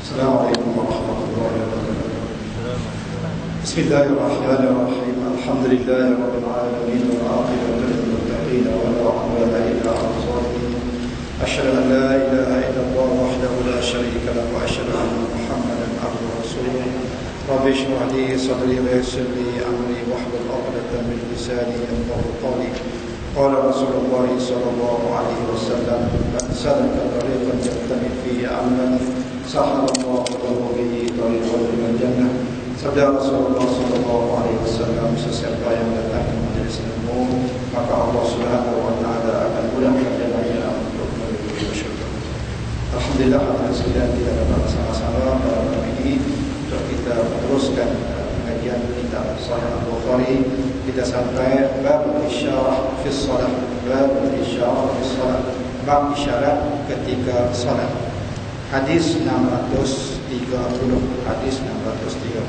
السلام عليكم ورحمة الله وبركاته. بسم الله الرحمن الرحيم. الحمد لله رب العالمين والعاقبة للمتقين ولا عدوان إلا على الظالمين. أشهد أن لا إله إلا الله وحده لا شريك له وأشهد أن محمدا عبده ورسوله. رب اشرح لي صدري ويسر لي أمري واحلل عقدة من لساني يفقهوا قولي. قال رسول الله صلى الله عليه وسلم: من سلك طريقا يلتمس فيه علما سهل الله له به طريقا إلى الجنة. Sabda Rasulullah sallallahu alaihi wasallam, sesiapa yang datang ke majlis ilmu, maka Allah Subhanahu wa taala akan mudahkan jalannya untuk menuju syurga. Alhamdulillah, atas sekalian kita dapat bersama-sama pada malam ini untuk kita meneruskan pengajian kitab Sahih Al-Bukhari. Kita sampai bab isyarah fi shalah, bab isyarah fi shalah, bab isyarat ketika salat. Hadis 630, hadis 630.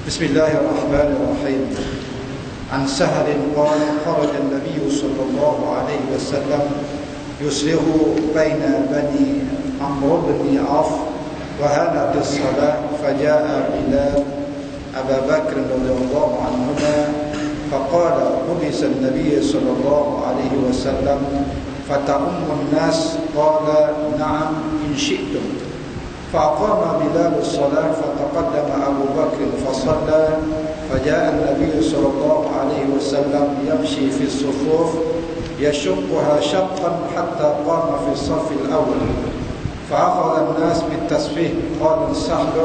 Bismillahirrahmanirrahim. An Sahl qala kharaja an-nabiy sallallahu alaihi wasallam yuslihu baina bani Amr bin Auf wa hanat as-salah faja'a Bilal Abu Bakr radhiyallahu anhuma faqala qubisa an-nabiy sallallahu alaihi wasallam فتأم الناس قال نعم إن شئتم فأقام بلال الصلاة فتقدم أبو بكر فصلى فجاء النبي صلى الله عليه وسلم يمشي في الصفوف يشقها شقا حتى قام في الصف الأول فأخذ الناس بالتسبيح قال سهل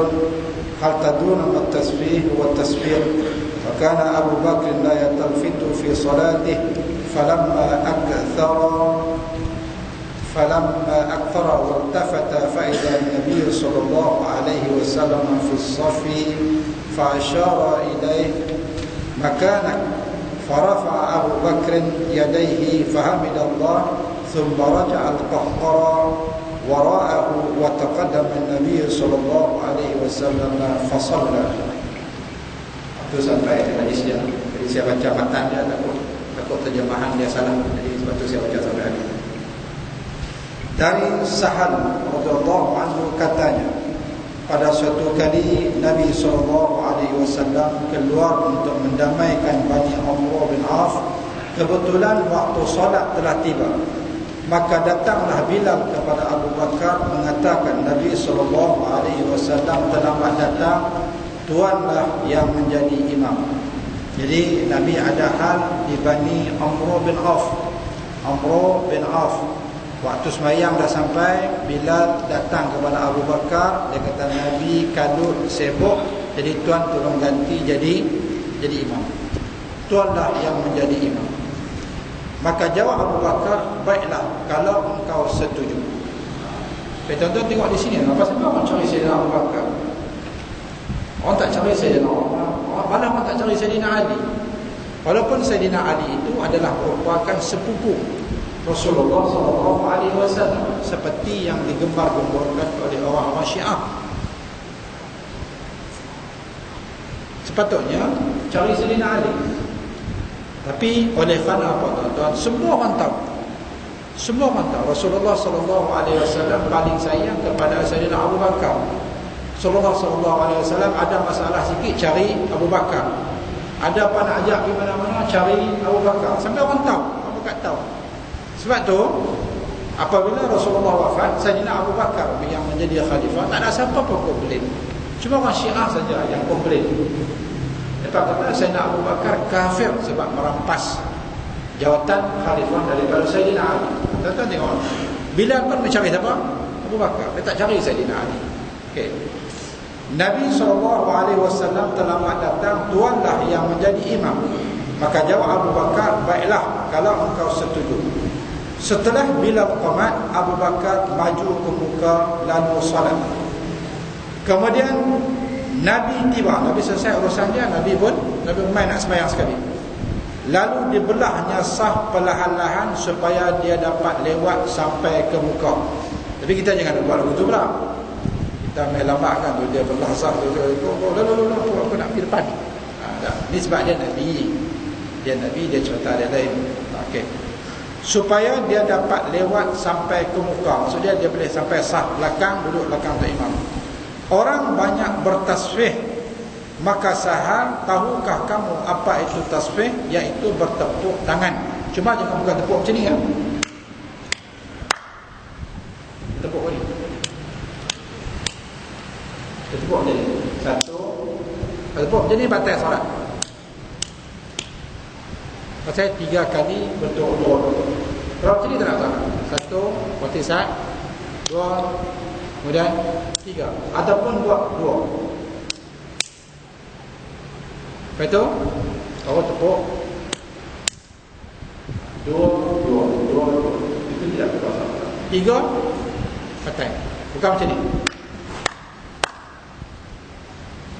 هل تدون ما التسبيح والتسبيح وكان أبو بكر لا يلتفت في صلاته فلما أكثر والتفت فإذا النبي صلى الله عليه وسلم في الصف فأشار إليه مكانك فرفع أبو بكر يديه فحمد الله ثم رجع القهقرى وراءه وتقدم النبي صلى الله عليه وسلم فصلى. Itu sampai hadisnya. Jadi saya baca matan dia takut terjemahan dia salah. Jadi sebab itu saya baca sampai hadis. Dari Sahal radhiyallahu anhu katanya, pada suatu kali Nabi SAW keluar untuk mendamaikan Bani Amr bin Auf. Kebetulan waktu solat telah tiba. Maka datanglah Bilal kepada Abu Bakar mengatakan, Nabi SAW terlambat datang, tuanlah yang menjadi imam. Jadi Nabi ada hal di Bani Amr bin Auf. Amr bin Auf, waktu sembahyang dah sampai, Bilal datang kepada Abu Bakar. Dia kata, Nabi kadut sibuk, jadi tuan tolong ganti jadi imam. Tuanlah yang menjadi imam. Maka jawab Abu Bakar, baiklah kalau engkau setuju. Tuan-tuan tengok di sini, apa sebab orang cari Sayyidina Abu Bakar? Orang tak cari Sayyidina Umar, malah orang tak cari Sayyidina Ali. Walaupun Sayyidina Ali itu adalah merupakan sepupu Rasulullah SAW, seperti yang digembar-gemborkan oleh orang-orang Syiah. Sepatutnya cari Sayyidina Ali. Tapi oleh kerana apa, tuan-tuan? Semua orang tahu Rasulullah SAW paling sayang kepada Sayyidina Abu Bakar. Rasulullah SAW ada masalah sikit cari Abu Bakar. Ada apa nak ajak pergi mana-mana cari Abu Bakar. Sampai orang tahu, Abu Bakar tahu. Sebab tu apabila Rasulullah wafat, Sayyidina Abu Bakar yang menjadi khalifah, tak ada siapa pun komplain. Cuma orang Syiah saja yang komplain. Lepas kata Sayyidina Abu Bakar kafir sebab merampas jawatan khalifah daripada Sayyidina Ali. Tuan-tuan tengok, Bilal pun mencari siapa? Abu Bakar. Dia tak cari Sayyidina Ali. Okey. Nabi SAW terlambat datang, tuanlah yang menjadi imam. Maka jawab Abu Bakar, baiklah kalau engkau setuju. Setelah Bilal qamat, Abu Bakar maju ke muka lalu salat. Kemudian Nabi tiba, Nabi selesai urusan dia, Nabi main nak sembahyang sekali. Lalu dibelahnya saf perlahan-lahan supaya dia dapat lewat sampai ke muka. Tapi kita jangan buat begitu pula. Kita main lambat kan, dia belah saf tu, lalu aku nak pergi depan. Ni sebab dia Nabi. Dia cerita dia lain. Okey. Supaya dia dapat lewat sampai ke muka. Maksudnya dia boleh sampai saf belakang, duduk belakang tu imam. Orang banyak bertasbih, maka Sahal, tahukah kamu apa itu tasbih? Iaitu bertepuk tangan. Cuma jangan bukan tepuk macam ni ya. Tepuk ni. Tepuk je. Satu. Tepuk macam ni batal solat. Pasal 3 kali berturut-turut. Kalau macam ni tak nak solat. Satu, berarti sat. 2, kemudian 3. Ataupun buat 2. Lepas tu baru tepuk 2. Itu tidak berkuasa. 3 patai. Bukan macam ni.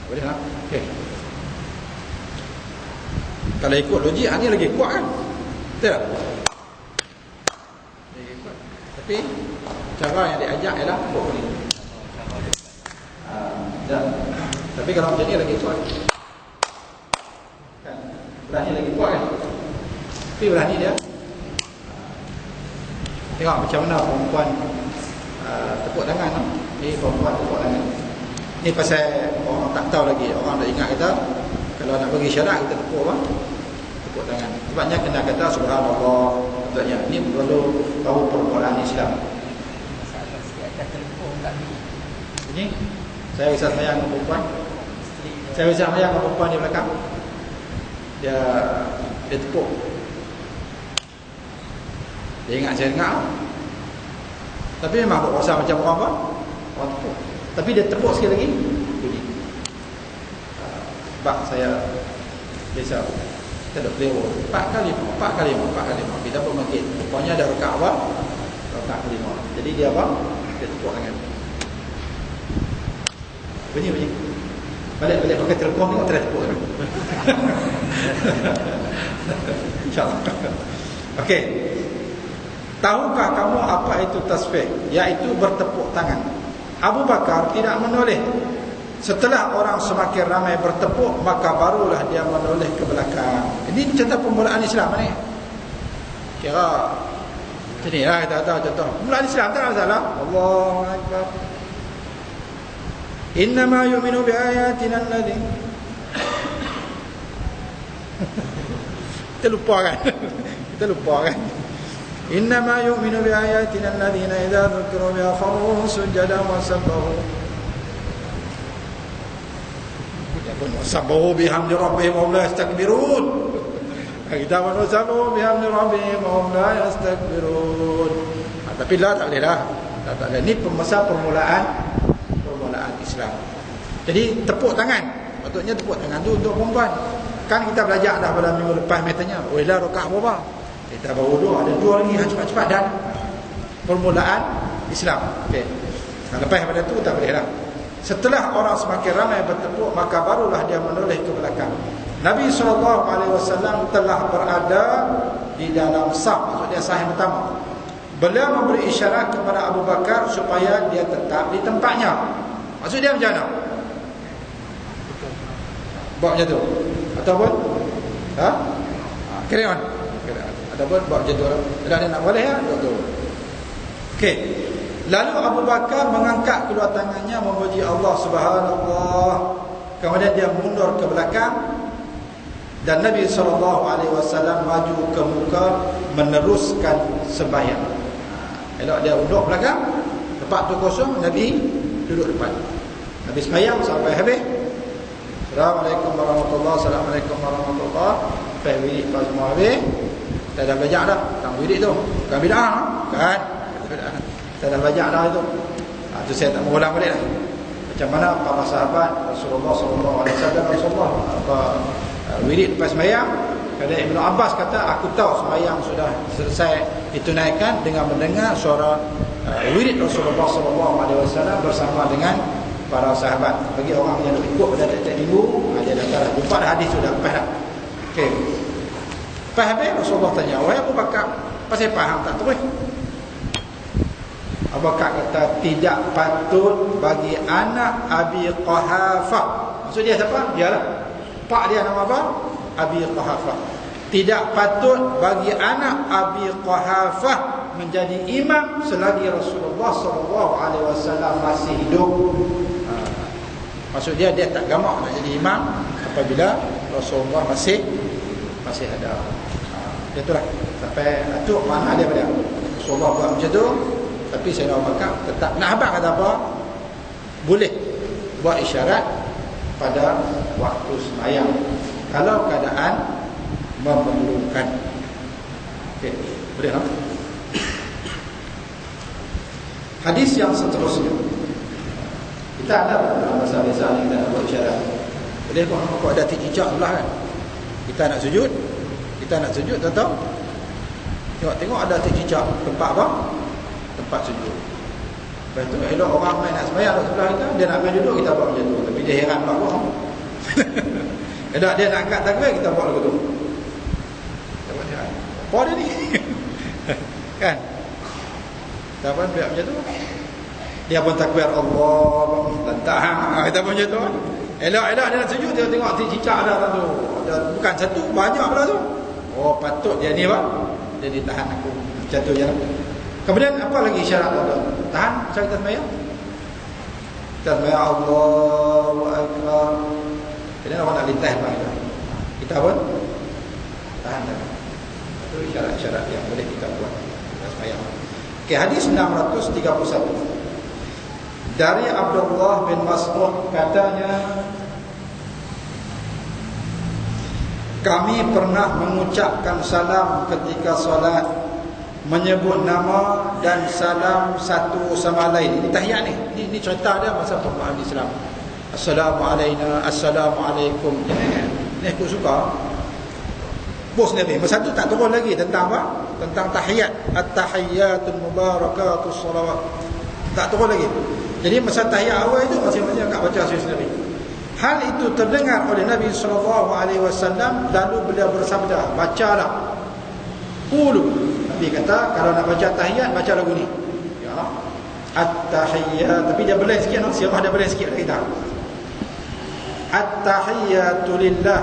Boleh tak? Okey. Kalau ikut logik ni lagi kuat kan? Betul tak? Lagi kuat. Tapi cara yang diajak ialah tepuk ni. Tapi kalau macam ni lagi kuat. Belah ni lagi kuat kan. Tapi belah ni dia tengok macam mana perempuan tepuk tangan no? Ni perempuan tepuk tangan. Ni pasal orang tak tahu lagi. Orang dah ingat kata kalau nak bagi syarat kita tepuk apa? Tepuk tangan. Sebabnya kena kata subhanallah. Maksudnya ni perlu tahu permulaan Islam. Ini saya bisa sayang dengan perempuan. Saya bisa sayang dengan perempuan di belakang. Dia tepuk. Dia ingat saya dengar. Tapi memang buat rasa macam orang apa? Orang tepuk. Tapi dia tepuk sekali lagi bunyi. Sebab saya biasa kita dah play 4 kali 5. Kita pun makin. Pokoknya ada rakaat apa? Rakaat kelima. Jadi dia apa? Dia tepuk tangan. Bunyi. Balik pakai telefon tengok terus tepuk tangan. InsyaAllah. Okey. Tahukah kamu apa itu tasbih? Iaitu bertepuk tangan. Abu Bakar tidak menoleh. Setelah orang semakin ramai bertepuk, maka barulah dia menoleh ke belakang. Ini contoh permulaan Islam ni. Kira macam ni lah kita tahu contoh. Permulaan Islam tak ada masalah. Allahu Akbar. Innama yu'minu biayatina alladhi. Kita lupa kan. Innama yu'minu biayatina alladhina idza dhukiru biha kharru sujadan wa sabbahu. Ya pun sabbahu bihamdi rabbihim wa hum la yastakbirun. Kita pun sabbahu bihamdi rabbihim wa hum la yastakbirun. Tapi lah tak boleh lah. Tak boleh. Ini masa permulaan Islam. Jadi tepuk tangan. Patutnya tepuk tangan tu untuk perempuan. Kan kita belajar dah pada minggu lepas metanya. Wailah rakaat berapa? Kita baru 2, ada 2 lagi cepat-cepat dan permulaan Islam. Okey. Lepas daripada tu tak boleh lah. Setelah orang semakin ramai bertepuk, maka barulah dia menoleh ke belakang. Nabi SAW telah berada di dalam saf, maksudnya saf yang pertama. Beliau memberi isyarat kepada Abu Bakar supaya dia tetap di tempatnya. Maksud dia macam mana? Buat macam tu. Ataupun carry on. Ataupun buat macam tu. Kalau dia nak boleh ya, buat tu. Okey. Lalu Abu Bakar mengangkat kedua tangannya memuji Allah Subhanallah. Kemudian dia mundur ke belakang dan Nabi SAW maju ke muka meneruskan sembahyang. Elok dia duduk belakang, tempat tu kosong, Nabi duduk depan. Nabi sembahyang sampai habis. Assalamualaikum warahmatullahi wabarakatuh. Assalamualaikum warahmatullahi wabarakatuh. Wirid pas semua habis. Kita dah belajar dah tentang wirid tu. Bukan bid'ah kan? Kita dah belajar dah itu. Itu saya tak mengulang balik lah. Macam mana para sahabat Rasulullah SAW apa wirid lepas sembahyang. Kata Ibnu Abbas kata, aku tahu sembahyang sudah selesai ditunaikan dengan mendengar suara wirid Rasulullah SAW bersama dengan para sahabat. Bagi orang yang ikut pada tiap-tiap minggu, dia dah jumpa dah hadis sudah lepas dah. Okey. Lepas habis Rasulullah tanya, wahai Abu Bakar, pasal faham tak terus? Abu Bakar kata, tidak patut bagi anak Abi Quhafah. Maksud dia siapa? Dialah. Pak dia nama apa? Abi Quhafah. Tidak patut bagi anak Abi Quhafah menjadi imam selagi Rasulullah SAW masih hidup. Maksud dia tak gamak nak jadi imam apabila Rasulullah masih ada. Itulah sampai atuk mana dia pada Rasulullah buat macam tu, tapi Sayyidina Abu Bakar tetap nak habaq kata apa, boleh buat isyarat pada waktu sembahyang kalau keadaan memerlukan. Okey, boleh tak? Hadis yang seterusnya, kita ada masa biasa ni kita buat isyarat. Boleh kok ada cicak sebelah kan? Kita nak sujud tahu? Tengok ada cicak tempat apa? Tempat sujud. Lepas tu elok orang main nak sembahyang sebelah kita, dia nak main duduk, kita buat macam tu. Tapi dia heran pula kau. Elok dia nak angkat takbir, kita buat begitu. Kita buat heran. Apa dia ni? Kan? Kita pun buat macam tu. Dia pun takbir Allah, lantang. Kita pun macam tu. Elok dia nak sujud, dia tengok cicak ada tu. Bukan satu, banyak pula tu. Oh, patut dia ni apa? Dia ditahan aku. Macam tu je lah. Kemudian apa lagi syarat tu? Tahan macam kita sembahyang. Kita sembahyang Allahu Akbar. Kemudian orang nak lintas apa kita? Kita pun tahan. Itu syarat-syarat yang boleh kita buat kita sembahyang. Okey, hadis 631. Dari Abdullah bin Mas'ud katanya, kami pernah mengucapkan salam ketika solat, menyebut nama dan salam satu sama lain. Ini tahiyat ni. Ini cerita dia masa permulaan Islam. Assalamualaikum, assalamualaikum. Ini aku suka. Bos Nabi. Masa tu tak turun lagi tentang apa? Tentang tahiyat. At-tahiyyatul mubarakatus salawat. Tak turun lagi. Jadi masa tahiyat awal itu masing-masing agak baca hadis Nabi. Hal itu terdengar oleh Nabi SAW, lalu beliau bersabda, bacalah. Qulu. Nabi kata, kalau nak baca tahiyat, baca lagu ni. Ya. At-tahiyyat. Tapi dia belai sikit, no? Siapa ada belai sikit kita. At-tahiyyatu lillah,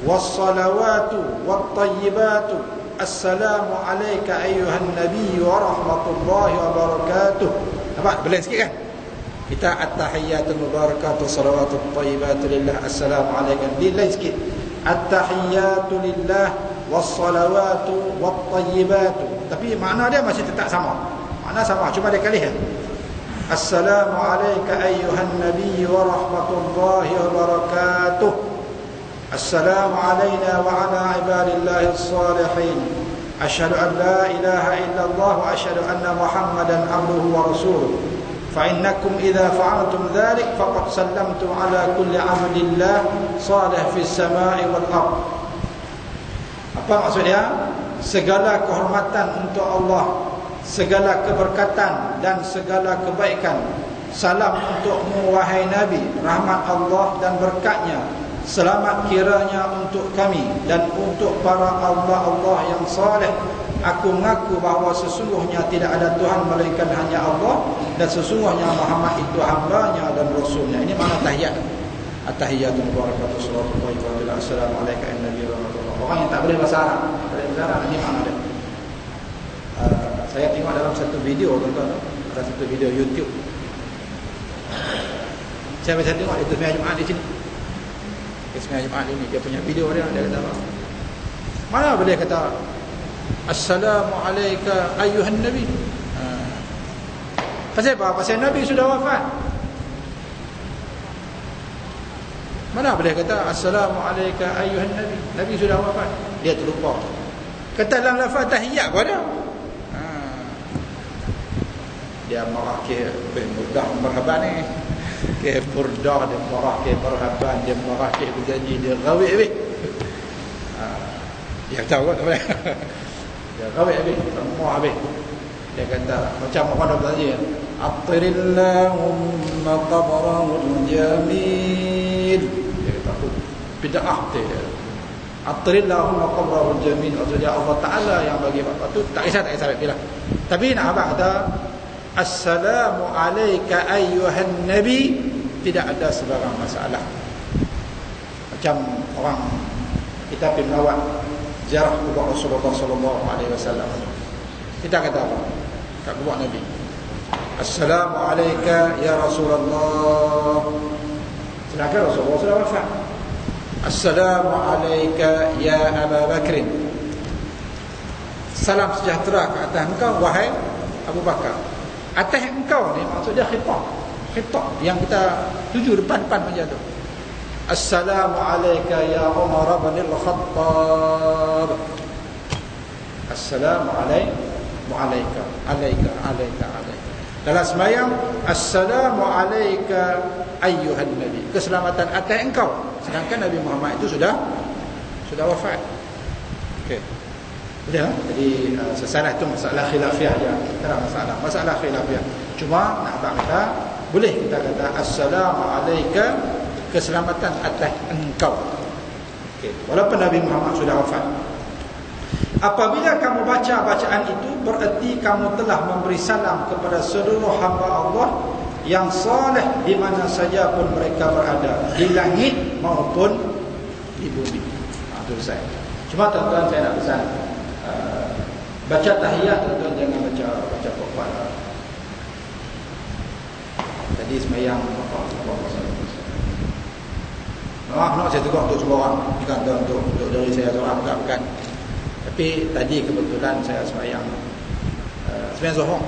was-salawatu, wat-tayyibatu. Assalamu alayka ayyuhan nabiy wa rahmatullahi wa barakatuh. Nampak? Belai sikit kan? Kita at-tahiyyatul mubarakatuh salawatut thayyibatu lillah assalamu alaikum. Bilai sikit. At-tahiyyatu lillah was-salawatu wat-thayyibatu. Tapi makna dia masih tetap sama. Makna sama, cuma dia kali. Assalamu alayka ayyuhan nabiy wa rahmatullahi wa barakatuh. Assalamu alayna wa ala ibadillahi as-salihin. Asyhadu an la ilaha illallah wa asyhadu anna Muhammadan abduhu wa rasuluh. فإنكم إذا فعلتم ذلك فقد سلمتم على كل عبد الله صالح في السماء والأرض. Apa maksudnya? Segala kehormatan untuk Allah, segala keberkatan dan segala kebaikan. Salam untukmu wahai Nabi, rahmat Allah dan berkatnya. Selamat kiranya untuk kami dan untuk para Allah yang saleh. Aku mengaku bahawa sesungguhnya tidak ada Tuhan melainkan hanya Allah, dan sesungguhnya Muhammad itu hamba-Nya dan Rasul-Nya. Ini makna tahiyat. At-tahiyyatul mubarakatuh sallallahu alaihi wa sallam. Assalamualaikum warahmatullahi wabarakatuh. Orang yang tak boleh bahasa Arab, boleh bahasa Arab, ini makna dia. Saya tengok dalam satu video, tuan-tuan, ada satu video YouTube. Saya biasa tengok itu sembahyang Jumaat di sini. Sembahyang Jumaat ini dia punya video dia kata apa? Mana boleh kata Assalamu alayka ayyuhan nabi. Pasal apa? Pasal Nabi sudah wafat. Mana boleh kata Assalamu alayka ayyuhan nabi. Nabi sudah wafat. Dia terlupa. Kata dalam lafaz tahiyat pun ada. Dia marah ke mudah marhaban ni. Ke burdah dia marah ke marhaban, dia marah ke berjanji, dia rawik habis. Dia tahu tak boleh. Dia rawik habis, semua habis. Dia kata macam orang dah berjanji, Attirillahumma qabrahul jamil. Dia kata bid'ah dia. Attirillahumma qabrahul jamil. Maksudnya Allah Ta'ala yang bagi apa tu, tak kisah bila. Tapi nak abang kata Assalamu alayka ayyuhan nabi, tidak ada sebarang masalah. Macam orang kita pergi melawat ziarah kubur Rasulullah sallallahu alaihi wasallam. Kita kata apa? Kat kubur Nabi. Assalamu alayka ya Rasulullah. sedangkan Rasulullah sudah wafat. Assalamualaikum ya Abu Bakrin, salam sejahtera ke atas engkau wahai Abu Bakar. Atas engkau ni maksudnya khitab yang kita tuju depan-depan macam tu. Assalamualaikum ya Umar bin Al-Khattab. Assalamualaikum alayka. Dalam sembahyang Assalamualaikum ayyuhan nabi, keselamatan atas engkau, sedangkan Nabi Muhammad itu sudah wafat. Okey. Sudah. Jadi sesalah itu masalah khilafiah je. Tak masalah khilafiah. Cuma nak kata boleh kita kata Assalamualaikum, keselamatan atas engkau. Okey. Walaupun Nabi Muhammad sudah wafat. Apabila kamu baca bacaan itu, bererti kamu telah memberi salam kepada seluruh hamba Allah yang saleh di mana saja pun mereka berada, di langit maupun di bumi. Itu saya. Cuma tuan-tuan saya nak pesan, baca tahiyat tuan-tuan jangan baca Quran. Tadi sembahyang maaf saya tegur untuk semua orang, bukan untuk dari saya seorang, bukan. Tapi tadi kebetulan saya sembahyang Zuhur.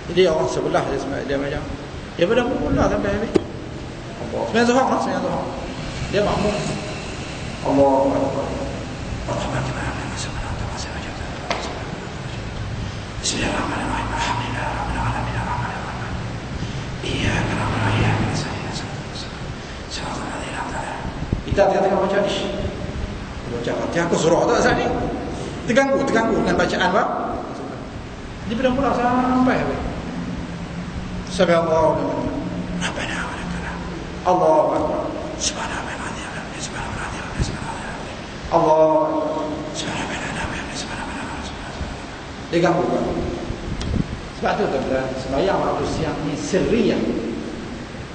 Jadi orang sebelah dia macam dia pada mula sampai habis. Sembahyang Zuhur. Dia makmum. Allahu Akbar. Bismillahirrahmanirrahim. Alhamdulillahirabbil alamin. Iyyaka na'budu wa iyyaka nasta'in. Kita tengah baca ni. Baca Fatihah ke surah tak saat ni? Terganggu dengan bacaan apa? Dia pada mula sampai habis. Subhanallah. Rabbana wa lakal hamd. Allahu akbar. Subhanallah. Allah. Dia ganggu. Sebab tu tuan-tuan, sembahyang waktu siang ni sirriyah.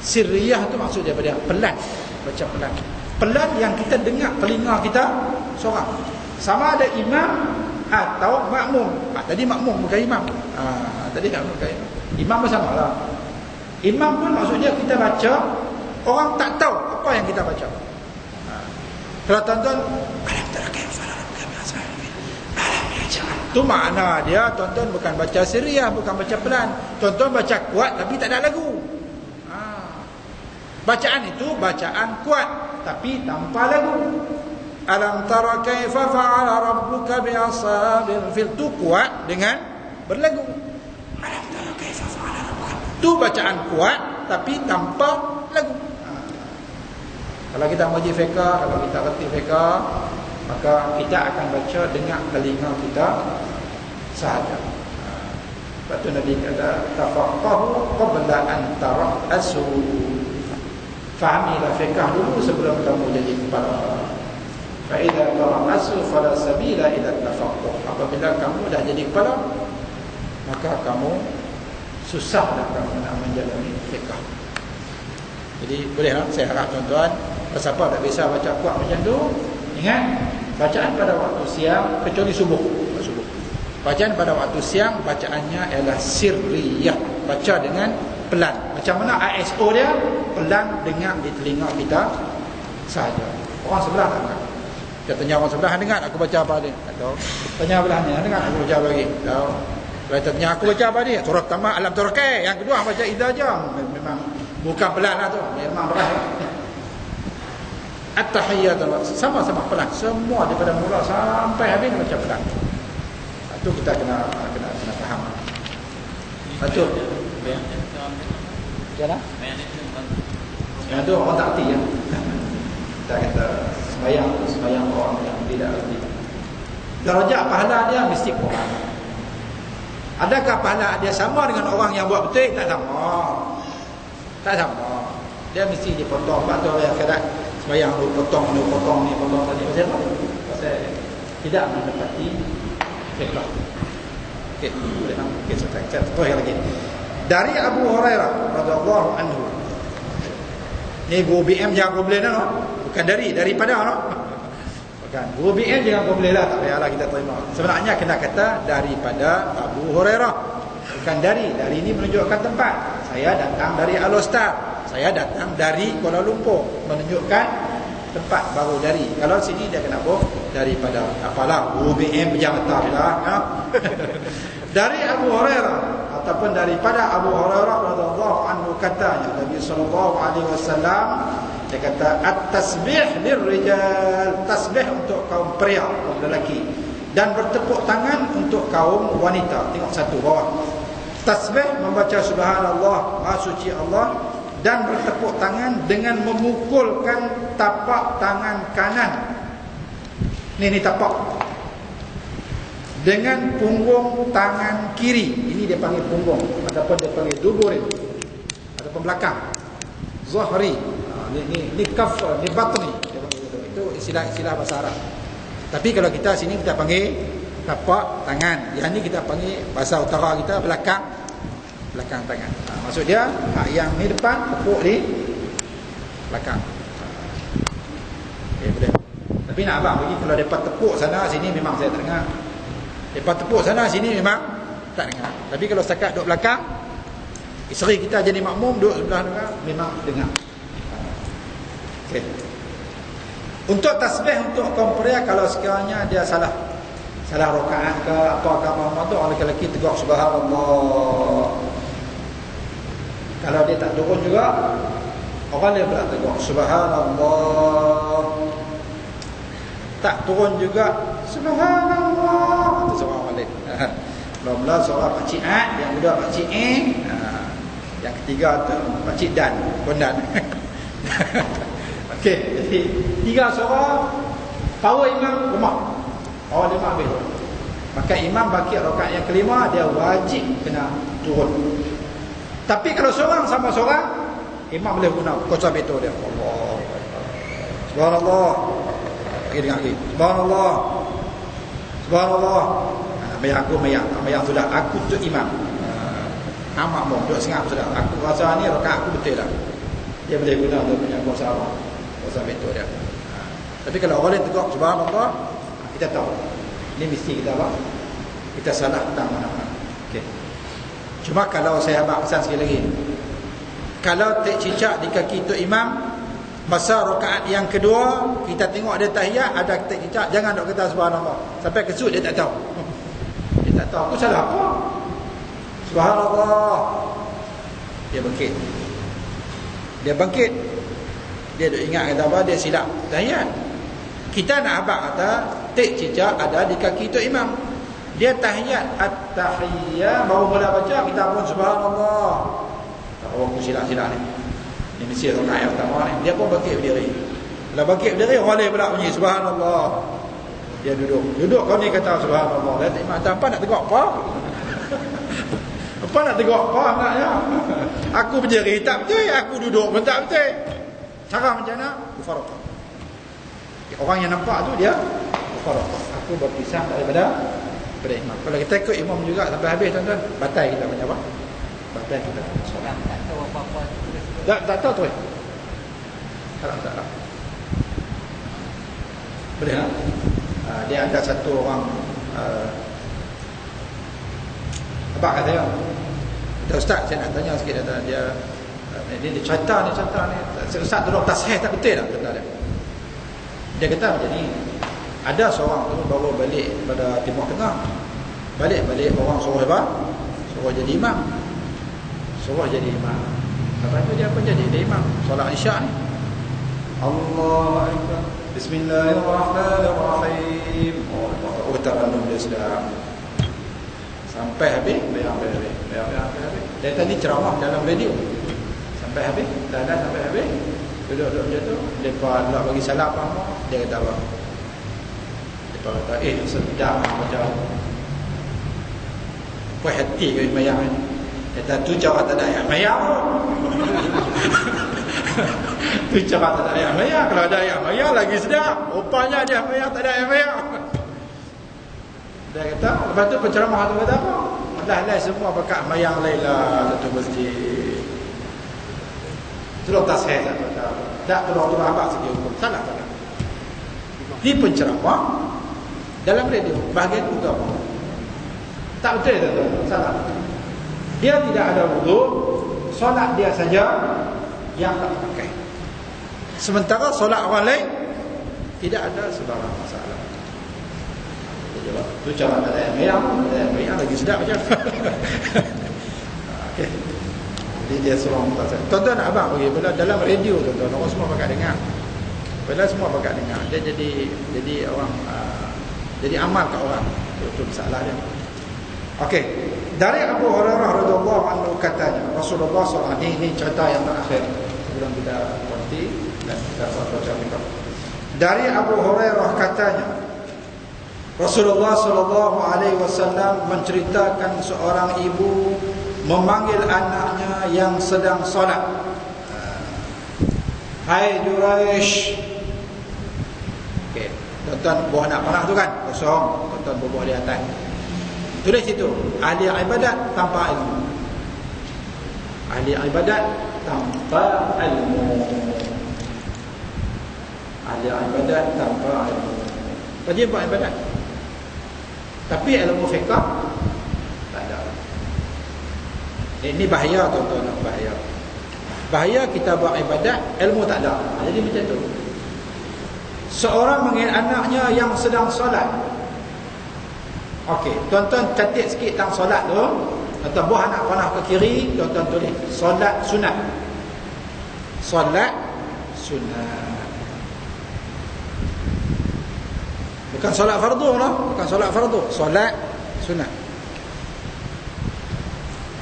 Sirriyah tu maksud daripada pelan, baca pelan. Pelan yang kita dengar telinga kita seorang. Sama ada imam atau makmum. Tadi makmum bukan imam. Tadi makmum bukan imam. Imam bersamalah. Imam pun maksudnya kita baca, orang tak tahu apa yang kita baca. Kalau tuan-tuan tu makna dia, tuan-tuan bukan baca sirriyah, bukan baca pelan. Tuan-tuan baca kuat tapi tak ada lagu. Bacaan itu bacaan kuat tapi tanpa lagu. Alam tara kaifa fa'ala rabbuka bi ashabil fil, tu kuat dengan berlagu. Alam tara kaifa fa'ala rabbuka, tu bacaan kuat tapi tanpa lagu. Kalau kita mengaji fiqh, kalau kita reti fiqh, maka kita akan baca dengan telinga kita sahaja. Sebab tu Nabi kata tafaqahu qabla an tara'asu. Fahamilah fiqh dulu sebelum kamu jadi kepala. Fa idza tara'asu fala sabila ila tafaqquh. Apabila kamu dah jadi kepala, maka kamu susah dah kamu nak menjalani fiqh. Jadi bolehlah saya harap tuan-tuan, siapa tak biasa baca kuat macam tu, ingat bacaan pada waktu siang kecuali subuh. Bacaan pada waktu siang bacaannya ialah sirriyah, baca dengan pelan. Macam mana ISO dia? Pelan, dengar di telinga kita sahaja. Orang sebelah tak dengar. Kita tanya orang sebelah, dengar aku baca apa dia? Tak tahu. Tanya belah ni, dengar aku baca apa lagi? Tahu. Kalau kita tanya aku baca apa dia? Surah pertama alam tarakai, yang kedua baca idza jam. Memang bukan pelan lah tu, memang berat. At-tahiyyat sama-sama pelan, semua daripada mula sampai habis baca pelan. Itu kita kena faham. Betul. Jalan. Yang tu orang tak erti ya. Kita kata sembahyang orang yang tidak erti. Darjah pahala dia mesti kurang. Adakah pahala dia sama dengan orang yang buat betul? Tak sama. Tak sama. Dia mesti dipotong. Sebab tu yang kadang sembahyang potong ni tadi. Pasal apa? Pasal tidak mendapati fiqh. Okey, boleh tak? Okey, saya terus lagi. Dari Abu Hurairah radhiyallahu anhu. Ni guru BM jangan komplain dah. Bukan daripada no. Bukan. Guru BM jangan komplain lah, tak payahlah kita terima. Sebenarnya kena kata daripada Abu Hurairah. Bukan dari ini menunjukkan tempat. Saya datang dari Al-Ustaz. saya datang dari Kuala Lumpur, menunjukkan tempat baru dari. Kalau sini dia kena apa? Daripada apalah UBM Jakarta lah, ya. Dari Abu Hurairah ataupun daripada Abu Hurairah radhiyallahu anhu katanya Nabi sallallahu alaihi wasallam dia kata at-tasbih lirrijal, tasbih untuk kaum pria, kaum lelaki, dan bertepuk tangan untuk kaum wanita. Tengok satu bawah. Tasbih membaca subhanallah, maha suci Allah, dan bertepuk tangan dengan memukulkan tapak tangan kanan. Ini tapak. Dengan punggung tangan kiri. Ini dia panggil punggung ataupun dia panggil duburin ataupun belakang. Zahri. Ini kaf, ini batni. Itu istilah bahasa Arab. Tapi kalau kita sini kita panggil tapak tangan. Yang ni kita panggil bahasa utara kita belakang tangan. Maksud dia yang ni depan, tepuk di belakang. Okay, boleh. Tapi nak abang bagi kalau depa tepuk sana sini memang saya tak dengar. Depa tepuk sana sini memang tak dengar. Tapi kalau setakat duduk belakang, isteri kita jadi makmum duduk sebelah dengar, memang dengar. Okay. Untuk tasbih untuk kaum pria, kalau sekiranya dia salah rakaat ke apa tu, orang lelaki tegur subhanallah. Kalau dia tak turun juga, orang dia pula tegur subhanallah. Tak turun juga subhanallah. Itu seorang balik. Mula-mula seorang Pak Cik Ad, yang kedua Pak Cik yang ketiga tu Pak Cik Dan, Kondan. Okey, jadi 3 suara, power imam lemah. Power lemah habis. Maka imam baki rakaat yang kelima, dia wajib kena turun. Tapi kalau seorang sama seorang, imam boleh guna kuasa betul dia. Allah. Subhanallah. Lagi dengar lagi. Subhanallah. Subhanallah. Mayang sudah. Aku tu imam. Amak mau duduk sengap sudah. Aku rasa ni rakaat aku betul dah. Dia boleh guna untuk punya kuasa Allah. Kuasa betul dia. Tapi kalau orang lain tegur subhanallah, kita tahu. Ini mesti kita apa? Kita salah tentang mana-mana. Okey. Cuma kalau saya abang pesan sekali lagi. Kalau tak cicak di kaki tu imam, masa rakaat yang kedua, kita tengok ada tahiyat, ada tak cicak, jangan duk kata subhanallah. Sampai kesut dia tak tahu. Dia tak tahu aku salah apa. Subhanallah. Dia bangkit. Dia duk ingat kata apa, dia silap tahiyat. Kita nak abang kata tak cicak ada di kaki tu imam. Dia tahiyat at-tahiyyah baru mula baca, kita pun subhanallah. Orang aku silap-silap ni. Ini mesti rakaat yang pertama ni. Dia pun bangkit berdiri. Kalau bangkit berdiri, orang lain pula bunyi subhanallah. Dia duduk kau ni kata subhanallah. Dan imam kata, apa nak tegur apa? Apa nak tegur apa maknanya? Aku berdiri tak betul, aku duduk pun tak betul. Cara macam mana? Mufaraqah. Orang yang nampak tu dia mufaraqah. Aku berpisah daripada imam. Kalau kita ikut imam juga sampai habis tuan-tuan, batal kita macam apa? Batal kita solat. Tak tahu apa-apa. Tak tahu tu. Tak. Boleh tak? Dia ada satu orang abang kata ya. Ustaz, saya nak tanya sikit dia cerita ni. Ustaz tolong tasihih tak betul tak kata dia. Dia kata macam ni. Ada seorang tu baru balik pada Timur Tengah. Balik orang suruh apa? Suruh jadi imam. Lepas tu dia pun jadi imam solat Isyak ni. Allahu akbar. Bismillahirrahmanirrahim. Oh, tarannum dia sedap. Sampai habis, bayang habis. Dia tadi ceramah dalam radio. Sampai habis, dah sampai habis. Duduk macam tu, depa nak bagi salam apa? Dia kata apa? Depa kata, sedap macam puas hati ke bayang ni. Dia kata, tu cara tak ada ayat bayang. Tu cara tak ada ayat bayang. Kalau ada ayat bayang lagi sedap. Rupanya dia bayang tak ada ayat bayang. Dia kata, lepas tu penceramah tu kata apa? Dah semua berkat mayang Laila satu masjid. Tolong tasihih tak tolong abang segi hukum. Salah. Ni penceramah dalam radio. Bahagian itu apa? Tak betul tu. Salah. Dia tidak ada wudu, solat dia saja yang tak pakai. Sementara solat orang lain tidak ada sebarang masalah. Tu cara ada yang lagi sedap macam. Okey. Jadi dia suruh minta. Tuan-tuan abang bagi bila dalam radio tuan-tuan orang semua bakal dengar. Bila semua bakal dengar, dia jadi orang jadi amal kat orang. Itu masalah dia. Okey. Dari Abu Hurairah radhiyallahu anhu katanya, Rasulullah SAW, ini cerita yang terakhir sebelum kita berhenti dan kita baca fikir. Dari Abu Hurairah katanya, Rasulullah SAW menceritakan seorang ibu memanggil anaknya yang sedang solat. Hai Juraish. Okey, tuan-tuan buah anak panah tu kan? Kosong, tuan-tuan buah di atas. Tulis situ, ahli ibadat tanpa ilmu. Ahli ibadat tanpa ilmu. Ahli ibadat tanpa ilmu. Rajin buat ibadat, tapi ilmu fiqh tak ada. Ini bahaya tuan-tuan, bahaya. Bahaya kita buat ibadat, ilmu tak ada. Jadi macam tu. Seorang mengingat anaknya yang sedang solat. Okey, tuan-tuan catat sikit tentang solat tu. Atau buah anak panah ke kiri, tuan-tuan tulis solat sunat. Solat sunat. Bukan solat fardu lah, bukan solat fardu, solat sunat.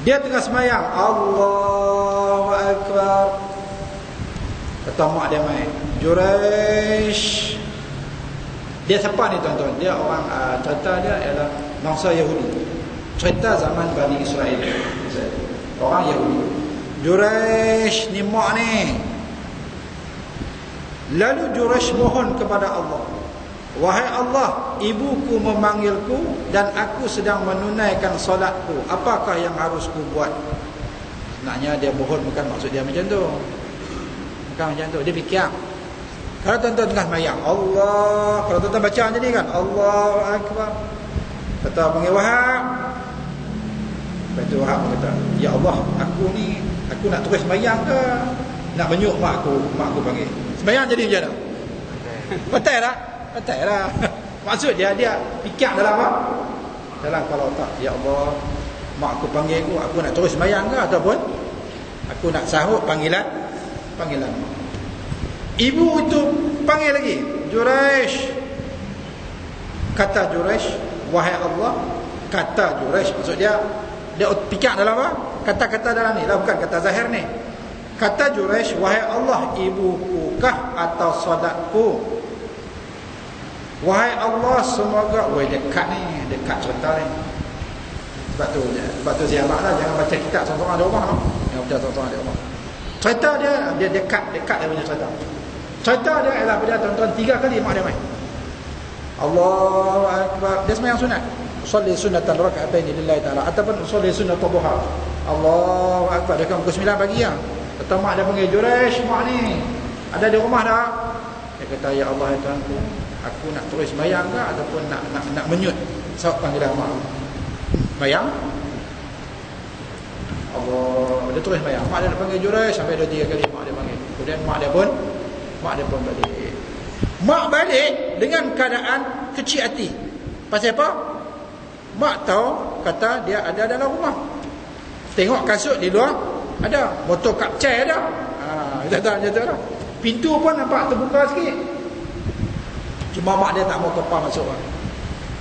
Dia tengah semayang, Allahu Akbar. Kata mak dia main, Juraish. Dia siapa ni tuan-tuan? Dia orang cerita dia ialah bangsa Yahudi. Cerita zaman Bani Israel. Orang Yahudi. Juraish ni mak ni. Lalu Juraish mohon kepada Allah, wahai Allah, ibuku memanggilku dan aku sedang menunaikan solatku. Apakah yang harus ku buat? Sebenarnya dia mohon bukan maksud dia macam tu. Bukan macam tu. Dia fikir. Kalau tuan-tuan tengah semayang, Allah, kalau tuan-tuan baca macam ni kan, Allahu Akbar. Kata panggil Wahab. Lepas tu Wahab kata, ya Allah, aku ni, aku nak terus semayang ke nak menyuk mak aku panggil? Semayang jadi macam mana? Betul tak? Betul lah. Maksud dia fikir dalam apa? Dalam kalau tak, ya Allah, mak aku panggil aku nak terus semayang ke ataupun aku nak sahut panggilan mak. Ibu itu panggil lagi, Juraish. Kata Juraish, wahai Allah. Kata Juraish, maksud dia fikir dalam apa? Kata-kata dalam ni lah, bukan kata zahir ni. Kata Juraish, wahai Allah, ibuku kah atau solatku? Wahai Allah, semoga dekat ni, dekat cerita ni. Sebab tu ziarah lah, jangan baca kitab seorang-seorang di rumah no? Jangan baca seorang-seorang di rumah. Cerita dia dekat dia punya cerita. Cerita dia ialah pada tuan-tuan 3 kali mak dia main. Allahu Akbar. Dia sembahyang sunat. Usolli sunnatan raka'atain lillahi ta'ala ataupun usolli sunnat duha. Allahu Akbar. Dia kan pukul 9 pagi ya. Kata mak dia panggil, Juraish, mak ni ada di rumah dah. Dia kata, ya Allah, ya Tuhanku, aku nak terus sembahyang ke ataupun nak menyut sahut panggilan mak. Sembahyang. Allah, dia terus sembahyang. Mak dia panggil Juraish sampai 2-3 kali mak dia panggil. Kemudian mak dia pun balik. Mak balik dengan keadaan kecil hati. Pasal apa? Mak tahu, kata dia ada dalam rumah. Tengok kasut di luar ada, botol kap chai ada. Kita tahu dah. Pintu pun nampak terbuka sikit. Cuma mak dia tak mau kepah masuk.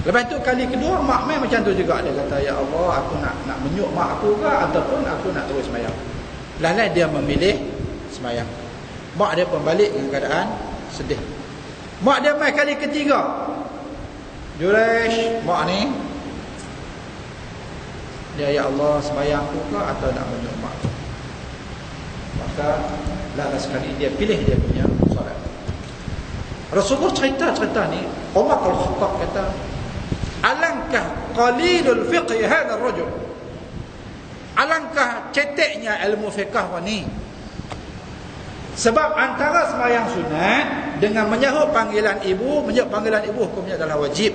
Lepas tu kali kedua mak main macam tu juga. Dia kata, ya Allah, aku nak menyuk mak aku ke ataupun aku nak terus sembahyang. Lain dia memilih sembahyang. Mak dia pun balik dengan keadaan sedih. Mak dia main kali ketiga, Juraish, mak ni dia, ya Allah, sembahyangku ke atau nak menyuk mak? Maka last sekali dia pilih dia punya solat. Rasulullah cerita ni, Umar Al-Khattab kata, alangkah qalilul fiqh hadha ar-rajul. Alangkah ceteknya ilmu fiqh ni. Sebab antara sembahyang sunat dengan menyahut panggilan ibu hukumnya adalah wajib.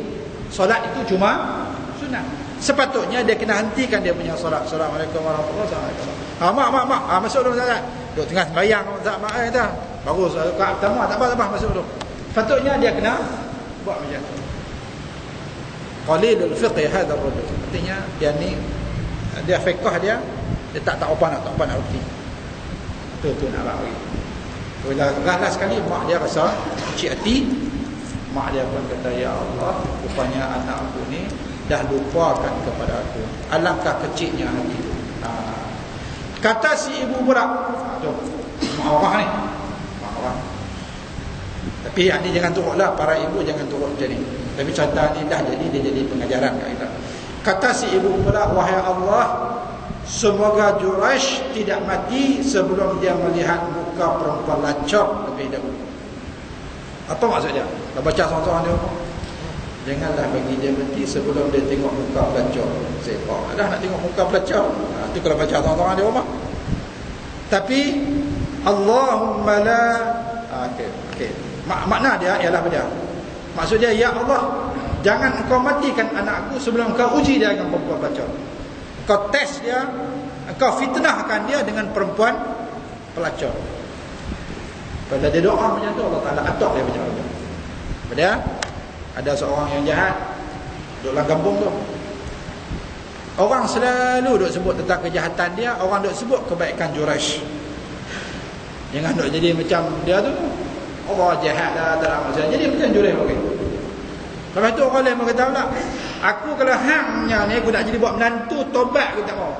Solat itu cuma sunat. Sepatutnya dia kena hentikan dia punya solat. Assalamualaikum warahmatullahi wabarakatuh. Mak. Masuk dulu solat. Duduk tengah sembahyang tak mak dah. Baru rakaat pertama tak apa masuk dulu. Patutnya dia kena buat macam tu. Qalilul fiqh hadha ar-rajul. Artinya dia ni dia fiqh dia tak apa nak reti. Tu nak bagi. Bila galah sekali mak dia rasa kecil hati. Mak dia pun kata, ya Allah, rupanya anak aku ni dah lupakan kepada aku. Alangkah kecilnya hati itu. Kata si ibu pula, tu mak orang ni, mak orang. Tapi yang ni jangan turutlah, para ibu jangan turut macam ni. Tapi contoh ni dah jadi, dia jadi pengajaran kat kita. Kata si ibu pula, wahai Allah, semoga Jurash tidak mati sebelum dia melihat muka perempuan lacak lebih dahulu. Apa maksudnya? Dah baca seorang-seorang dia, janganlah bagi dia mati sebelum dia tengok muka pelacak. Sepak dah nak tengok muka pelacak. Itu kalau baca seorang-seorang di rumah. Tapi Allahumma la, okey. Makna dia ialah apa dia? Maksud dia, ya Allah, jangan engkau matikan anakku sebelum engkau uji dia dengan perempuan pelacak. Engkau test dia, engkau fitnahkan dia dengan perempuan pelacak. Bila dia doa macam tu, Allah Ta'ala atok dia macam tu. Pada ada seorang yang jahat duduk dalam kampung tu. Orang selalu duk sebut tentang kejahatan dia, orang duk sebut kebaikan Jurash. Jangan duk jadi macam dia tu. Allah jahat dah, tak nak macam. Jadi macam Jurash okey. Lepas tu orang lain berkata pula, aku kalau hangnya ni aku nak jadi buat menantu, tobat aku tak mau.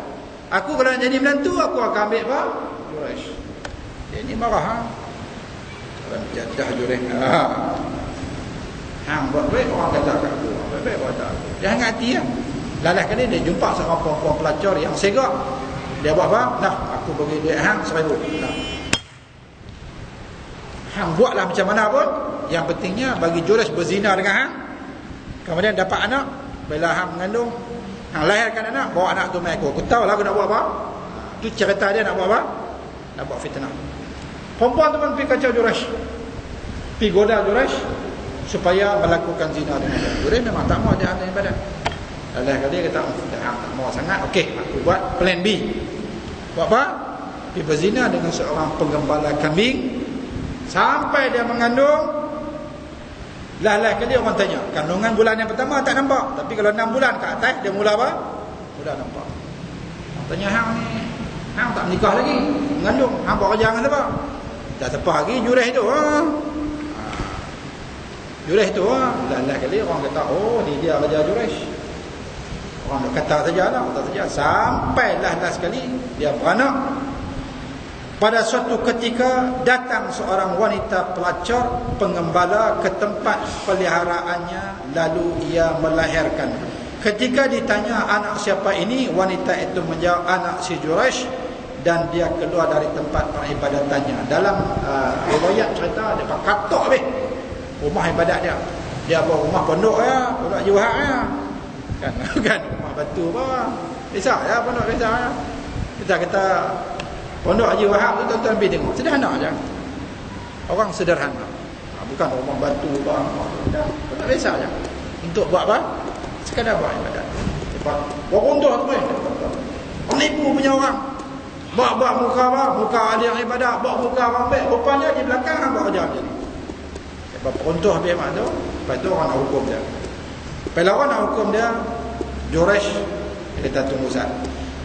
Aku kalau nak jadi menantu, aku akan ambil apa? Jurash. Dia ni marah ha. Kalau jadah Jurash. Hang buat baik, orang kata kat aku. Buat baik, orang kata aku. Dia hangat hati lah. Lalas kali dia jumpa seorang perempuan pelacur yang segak. Dia buat apa? Nah, aku bagi duit hang 1,000. Nah. Hang buatlah macam mana pun, yang pentingnya bagi Jurash berzina dengan hang, kemudian dapat anak. Bila hang mengandung, hang lahirkan anak, bawa anak tu mai aku. Aku tahu lah aku nak buat apa. Tu cerita dia nak buat apa? Nak buat fitnah. Perempuan tu pun pergi kacau Jurash, pergi goda Jurash supaya melakukan zina dengan dia. Jurash memang tak mau dia ahli ibadat. Lalu kali dia kata, hang tak mau sangat, okey, aku buat plan B. Buat apa? Pergi berzina dengan seorang penggembala kambing sampai dia mengandung. Lah kali orang tanya, kandungan bulan yang pertama tak nampak, tapi kalau 6 bulan ke atas dia mula apa? Mula nampak. Orang tanya, hang ni, hang tak menikah lagi, mengandung, hang buat kerja dengan apa? Tak sepah lagi Jurash tu. Jurash tu lah kali orang kata, oh ni dia kerja Jurash. Orang nak kata sajalah, kata saja. Sampailah last sekali dia beranak. Pada suatu ketika datang seorang wanita pelacur pengembala ke tempat peliharaannya, lalu ia melahirkan. Ketika ditanya anak siapa ini, wanita itu menjawab anak si Jurash, dan dia keluar dari tempat peribadatannya. Dalam riwayat cerita dia katok habis rumah ibadat dia. Dia bawa rumah pondok ya, pondok Juhat ya. Kan rumah batu apa. Biasa ya pondok biasa ya. Kita kata pondok Haji Wahab tu tuan-tuan pergi tengok. Sederhana aja. Orang sederhana. Bukan rumah batu bang. Pondok biasa aja. Untuk buat apa? Sekadar buat ibadat. Buat runtuh tu boleh. Penipu punya orang. Buat muka apa? Muka ahli yang ibadat. Buat muka orang baik. Rupanya di belakang buat kerja macam ni. Lepas runtuh habis mak tu, lepas tu orang nak hukum dia. Bila orang nak hukum dia, Jurash kita tunggu saat.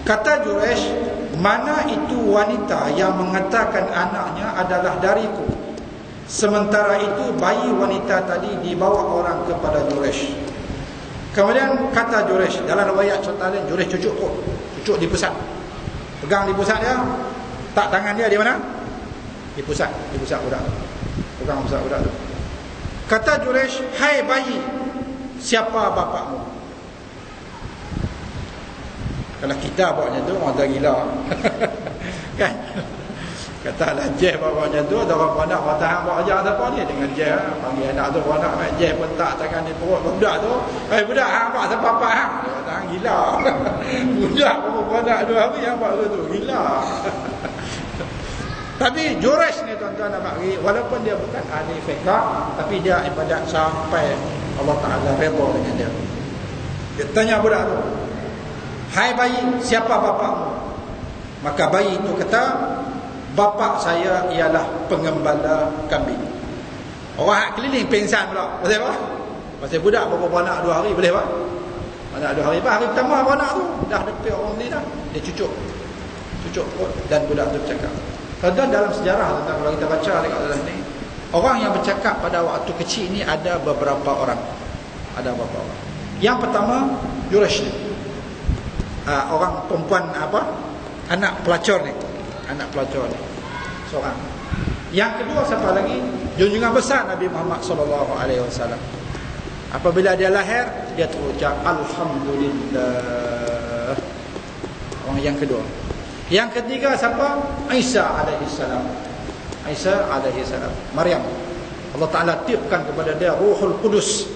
Kata Jurash, mana itu wanita yang mengatakan anaknya adalah dariku. Sementara itu bayi wanita tadi dibawa orang kepada Jurash. Kemudian kata Jurash, dalam riwayat cerita lain, Jurash cucuk di pusat. Pegang di pusat dia, tak tangan dia di mana? Di pusat budak. Pegang pusat budak tu. Kata Jurash, hai bayi, siapa bapakmu? Kalau kita buat macam tu, orang tak gila. Kan? Katalah Jeh buat macam tu, ada orang anak bertahan buat kerja siapa ni dengan Jeh. Panggil anak tu anak main Jeh pun tak tangan di perut budak tu. Budak hang buat siapa apa hang? Dia kata hang gila. Budak pun anak dua hari yang buat tu gila. Tapi Jurash ni tuan-tuan nak bagi, walaupun dia bukan ahli fiqh, tapi dia ibadat sampai Allah Ta'ala redha dengan dia. Dia tanya budak tu, hai bayi, siapa bapakmu? Maka bayi itu kata, bapa saya ialah pengembala kambing. Orang keliling pengsan pula. Pasal apa? Pasal budak berapa anak 2 hari boleh apa? Anak 2 hari, hari pertama anak tu dah depan orang ni dah. Dia cucuk perut dan budak tu bercakap. Kadang dalam sejarah tentang kalau kita baca dekat dalam ni, orang yang bercakap pada waktu kecil ni ada beberapa orang. Yang pertama Jurash ni. Orang perempuan anak pelacur ni. Seorang. Yang kedua siapa lagi? Junjungan besar Nabi Muhammad SAW. Apabila dia lahir, dia terucap Alhamdulillah. Orang yang kedua. Yang ketiga siapa? Isa alaihissalam. Maryam. Allah Ta'ala tiupkan kepada dia Ruhul Qudus.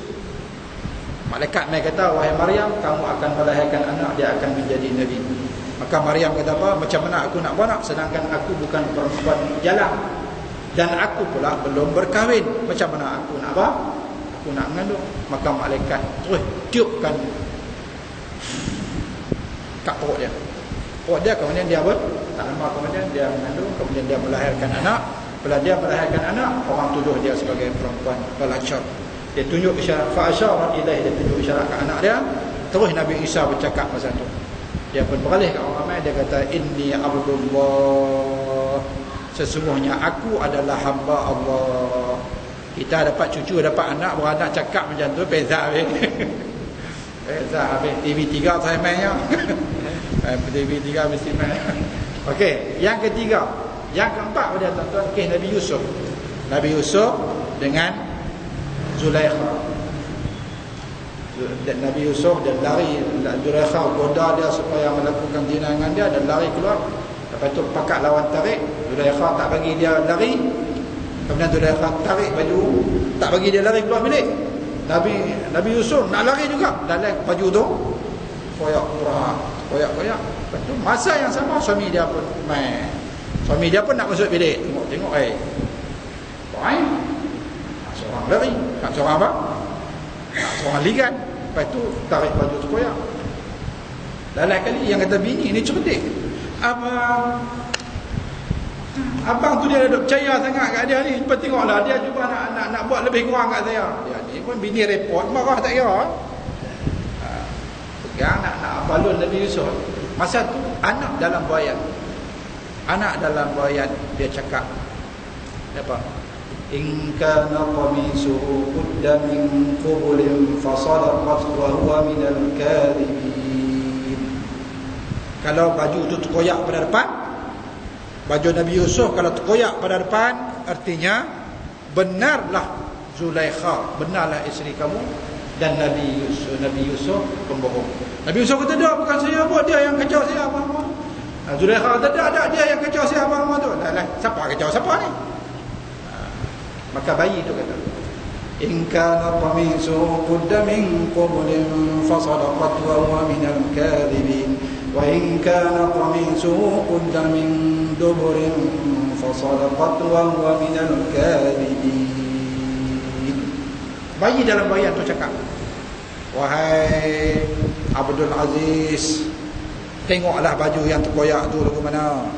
Malaikat mai kata, wahai Maryam, kamu akan melahirkan anak, dia akan menjadi nabi. Maka Maryam kata apa? Macam mana aku nak beranak sedangkan aku bukan perempuan jalang dan aku pula belum berkahwin. Macam mana aku nak Aku nak mengandung. Maka malaikat terus tiupkan kat perut dia. Kemudian dia tak lama kemudian dia mengandung, kemudian dia melahirkan anak. Bila dia melahirkan anak, orang tuduh dia sebagai perempuan pelacur. Dia tunjuk isyarat fa'asyara ilaih, dia tunjuk isyarat ke anak dia. Terus Nabi Isa bercakap masa tu. Dia pun beralih ke orang ramai, dia kata inni abdullah, sesungguhnya aku adalah hamba Allah. Kita dapat cucu, dapat anak, beranak cakap macam tu, beza habis. TV3 saya mainnya. TV3 mesti main. Okey, yang ketiga, yang keempat pada tuan-tuan, kisah Nabi Yusuf. Nabi Yusuf dengan Zulaikha. Nabi Yusuf dan lari, Zulaikha goda dia supaya melakukan zina dengan dia dan lari keluar. Lepas tu pakat lawan tarik, Zulaikha tak bagi dia lari. Kemudian Zulaikha tarik baju, tak bagi dia lari keluar bilik. Nabi Yusuf nak lari juga, dalam baju tu koyak. Lepas tu masa yang sama suami dia pun main. Suami dia pun nak masuk bilik, tengok seorang lari, nak seorang apa? Nak seorang ligan. Lepas tu tarik baju tu koyak. Dalam kali yang kata bini ni cerdik. Abang tu dia duduk percaya sangat kat dia ni. Lepas tengoklah dia cuba nak buat lebih kurang kat saya. Dia ni pun bini repot, marah tak kira. Pegang nak balun Nabi Yusuf. Masa tu anak dalam buayan dia cakap apa? In kana qamisuhu qudda min qubulin fasadaqat wa huwa minal kadhibin. Kalau baju tu terkoyak pada depan, baju Nabi Yusuf kalau terkoyak pada depan, artinya benarlah Zulaikha, benarlah isteri kamu, dan Nabi Yusuf pembohong. Nabi Yusuf kata, dah bukan saya buat, dia yang kacau saya apa-apa. Zulaikha kata, dah dia yang kacau saya apa-apa tu. Siapa kacau siapa ni? Maka bayi itu kata, in kana qamisuhu qudda min qubulin fasadaqat wa huwa minal kadhibin wa in kana qamisuhu qudda min duburin fasadaqat wa huwa minal kadhibin. Bayi dalam bayan tu cakap, wahai Abdul Aziz, tengoklah baju yang terkoyak tu lagu mana.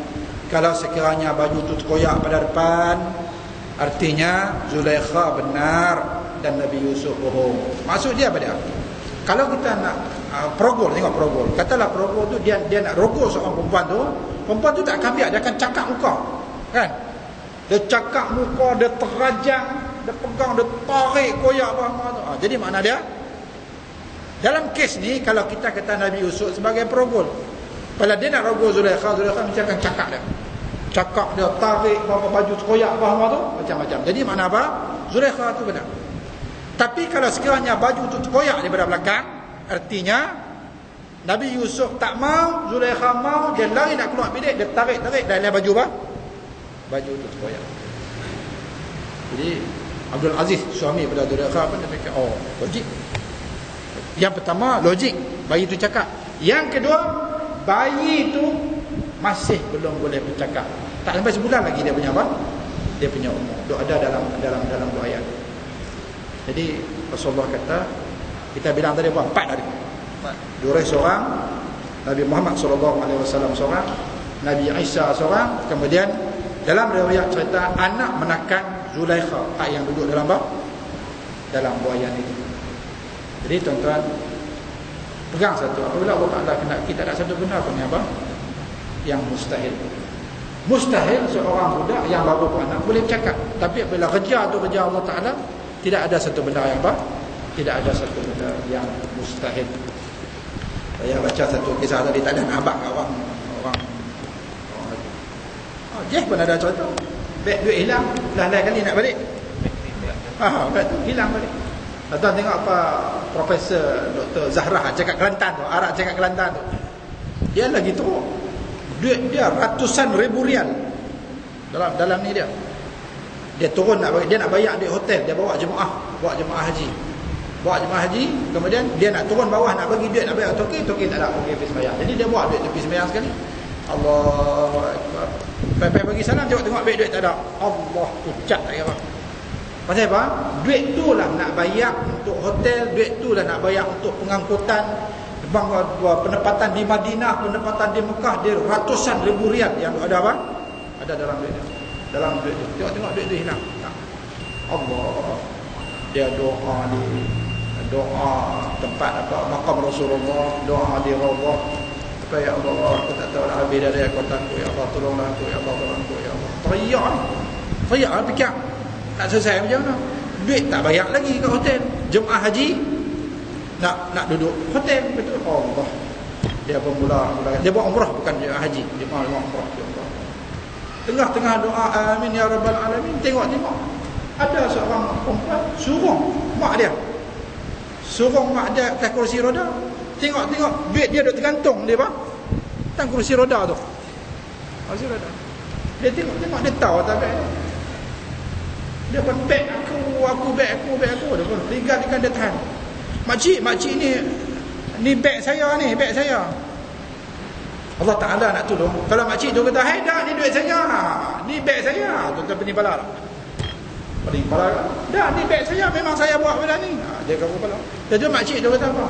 Kalau sekiranya baju tu terkoyak pada depan, artinya Zulaikha benar dan Nabi Yusuf bohong. Maksud dia apa dia? Kalau kita nak perogol, tengok perogol. Katalah perogol tu dia nak rogol seorang perempuan tu tak akan biar, dia akan cakap muka. Kan? Dia cakap muka, dia terajang, dia pegang, dia tarik koyak apa tu. Jadi makna dia, dalam kes ni kalau kita kata Nabi Yusuf sebagai perogol, kalau dia nak rogol Zulaikha mesti akan cakap dia. Cakap dia, tarik bawa baju terkoyak apa tu, macam-macam. Jadi makna apa? Zulaikha tu benar. Tapi kalau sekiranya baju tu terkoyak daripada belakang, artinya Nabi Yusuf tak mau, Zulaikha mau, dia lari nak keluar bilik, dia tarik dalam baju apa? Baju tu terkoyak. Jadi Abdul Aziz, suami pada Zulaikha pun dia fikir, oh, logik. Yang pertama, logik, bayi tu cakap. Yang kedua, bayi tu masih belum boleh bercakap. Tak sampai sebulan lagi dia punya apa? Dia punya umur. Dia ada dalam buayan. Jadi Rasulullah kata, kita bilang tadi apa? 4 tadi. Juraih seorang, Nabi Muhammad SAW seorang, Nabi Isa seorang, kemudian dalam riwayat cerita anak menekan Zulaikha yang duduk dalam buaian itu. Jadi tuan-tuan, pegang satu, apabila Allah Ta'ala kena kita ada satu benda pun yang mustahil. Mustahil seorang budak yang baru beranak boleh bercakap, tapi apabila kerja tu kerja Allah Ta'ala, tidak ada satu benda yang yang mustahil. Saya baca satu kisah tadi, tak ada nak abang orang Jeh pun ada contoh. Duit hilang, lain kali nak balik. Betul, hilang balik. Tuan tengok apa Profesor Dr. Zahra cakap Kelantan tu, Arab cakap Kelantan tu. Dia lagi teruk. Duit dia ratusan ribu rial. Dalam ni dia. Dia turun dia nak bayar duit hotel, dia bawa jemaah haji. Kemudian dia nak turun bawah nak bagi duit nak bayar toki tak ada pergi habis bayar. Jadi dia bawa duit habis bayar sekali. Allahu Akbar. Sampai bagi salam tengok duit tak ada. Allah ucap tak kira. Pasal apa? Duit tu lah nak bayar untuk hotel, duit tu lah nak bayar untuk pengangkutan, penempatan di Madinah, penempatan di Mekah, dia ratusan ribu rial yang ada apa? Ada dalam duit dia. Dalam duit tu. Tengok duit tu hilang. Allah. Dia doa tempat makam Rasulullah, doa di Raudhah. Ya Allah, aku tak tahu nak habis dari kotaku. Ya Allah, tolonglah aku. Ya Allah, tolong aku. Ya Allah. Teriak fikir. Tak selesai macam mana? Duit tak bayar lagi kat hotel. Jemaah haji nak duduk hotel, betul. Allah. Dia pemula dia buat umrah bukan jemaah haji. Dia buat umrah. Tengah-tengah doa amin ya rabbal alamin, tengok ada seorang perempuan surung mak dia atas kursi roda. Tengok duit dia duk tergantung dia atas kursi roda tu. Kursi roda. Dia tengok dia tahu tak beg. Dia pun beg aku beg aku. Dia pun tinggalkan dia tahan. Makcik ni beg saya. Allah Ta'ala nak tolong. Kalau makcik tu kata, "Hai dah, ni duit saya. Ni beg saya." Tuan-tuan pening kepala tak? Pening kepala tak? Dah, ni beg saya. Memang saya buat benda ni. Dia kata kepala. Jadi makcik tu kata apa?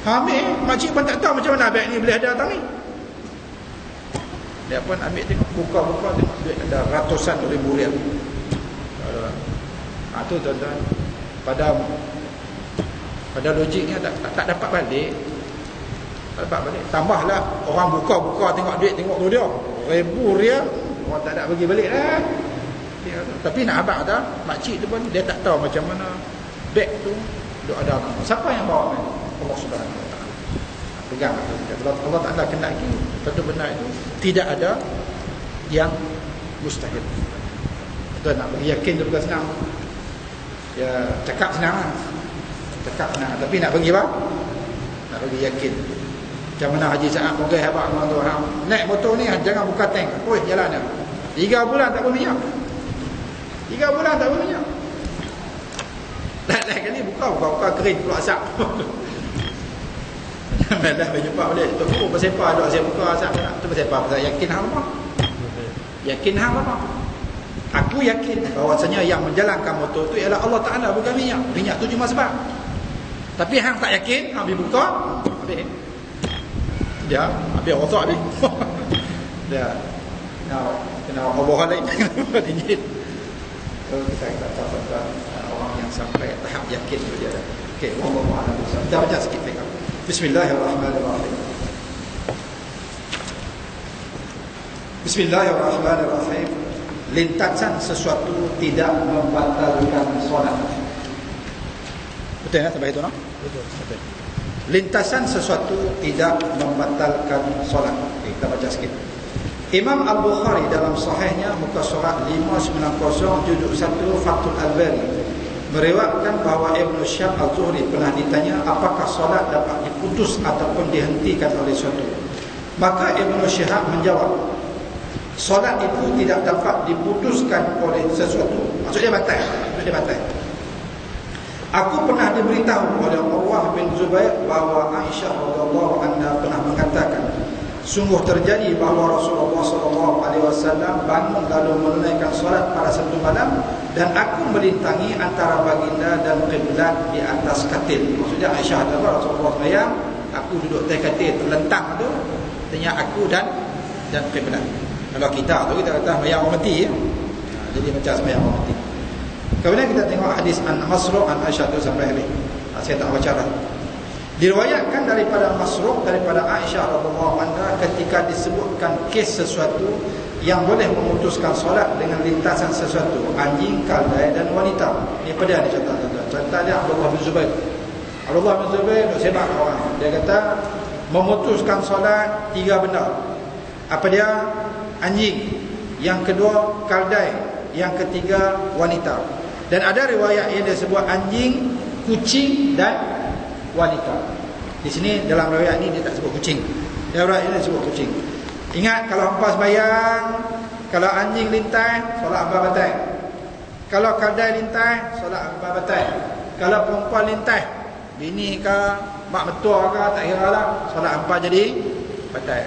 Ambil, makcik pun tak tahu macam mana beg ni boleh ada datang ni. Dia pun ambil tengok, buka tengok duit ada ratusan ribu rial. Tu tuan-tuan, pada logiknya tak dapat balik. Tambahlah orang buka tengok duit, tengok tu dia ribu rial, orang tak ada bagi balik dah. Tapi nak abang dah, makcik tu pun dia tak tahu macam mana beg tu duk ada. Siapa yang bawa ni? Allah Subhanahu Wa Taala. Pegang. Allah Taala kena lagi satu benda itu tidak ada yang mustahil. Tuan nak bagi yakin tu bukan senang. Ya cakap senang. Tapi nak bagi apa? Nak bagi yakin. Macam mana Haji Sa'ad Mughah hebat tu, naik motor ni jangan buka tank. Jalan dah. 3 bulan tak berminyak. 3 bulan tak berminyak. Lain kali buka kering keluar asap. Dah berjumpa balik. Tok Guru bersepah duk saya buka asap tu bersepah pasal yakin hang apa? Yakin hang apa? Aku yakin bahawasanya yang menjalankan motor tu ialah Allah Ta'ala, bukan minyak. Minyak tu cuma sebab. Tapi hang tak yakin, hang pergi buka, habis. Dia habis rosak ni. Dia kena oboh lain. Dingin. Kita tahu orang yang sampai tahap yakin tu dia. Okey, wallahu a'lam. Kita baca sikit mereka. Bismillahirrahmanirrahim. Bismillahirrahmanirrahim. Lintasan sesuatu tidak membatalkan solat. Betul tak sampai itu no? Betul. Lintasan sesuatu tidak membatalkan solat. Okay, kita baca sikit. Imam Al-Bukhari dalam sahihnya muka surat 590 juzuk 1 Fathul Al-Bari meriwayatkan bahawa Ibnu Syihab Az-Zuhri pernah ditanya apakah solat dapat diputus ataupun dihentikan oleh suatu. Maka Ibnu Syihab menjawab, solat itu tidak dapat diputuskan oleh sesuatu. Maksudnya batal. Aku pernah diberitahu oleh Urwah bin Zubair bahawa Aisyah radhiyallahu anha pernah mengatakan, sungguh terjadi bahawa Rasulullah SAW bangun lalu menunaikan solat pada satu malam dan aku melintangi antara baginda dan qiblat di atas katil. Maksudnya Aisyah adalah Rasulullah SAW, aku duduk atas katil terlentang tu, tanya aku dan qiblat. Kalau kita tu kita kata sembahyang orang mati ya. Jadi macam sembahyang orang mati. Kemudian kita tengok hadis Masruq an Aisyah tu sampai habis. Saya tak baca dah. Diriwayatkan daripada Masruq daripada Aisyah radhiyallahu anha ketika disebutkan kes sesuatu yang boleh memutuskan solat dengan lintasan sesuatu, anjing, keldai dan wanita. Ini pada ni contoh. Contoh dia Abdullah bin Zubair. Abdullah bin Zubair duk sembang orang. Dia kata memutuskan solat 3 benda. Apa dia? Anjing. Yang kedua keldai. Yang ketiga wanita. Dan ada riwayat yang dia sebut anjing, kucing dan wanita. Di sini dalam riwayat ini dia tak sebut kucing. Dalam riwayat ini dia sebut kucing. Ingat kalau hangpa sembahyang, kalau anjing lintas, solat hangpa batal. Kalau keldai lintas, solat hangpa batal. Kalau perempuan lintas, bini ke, mak mertua ke, tak kira lah, solat hangpa jadi batal.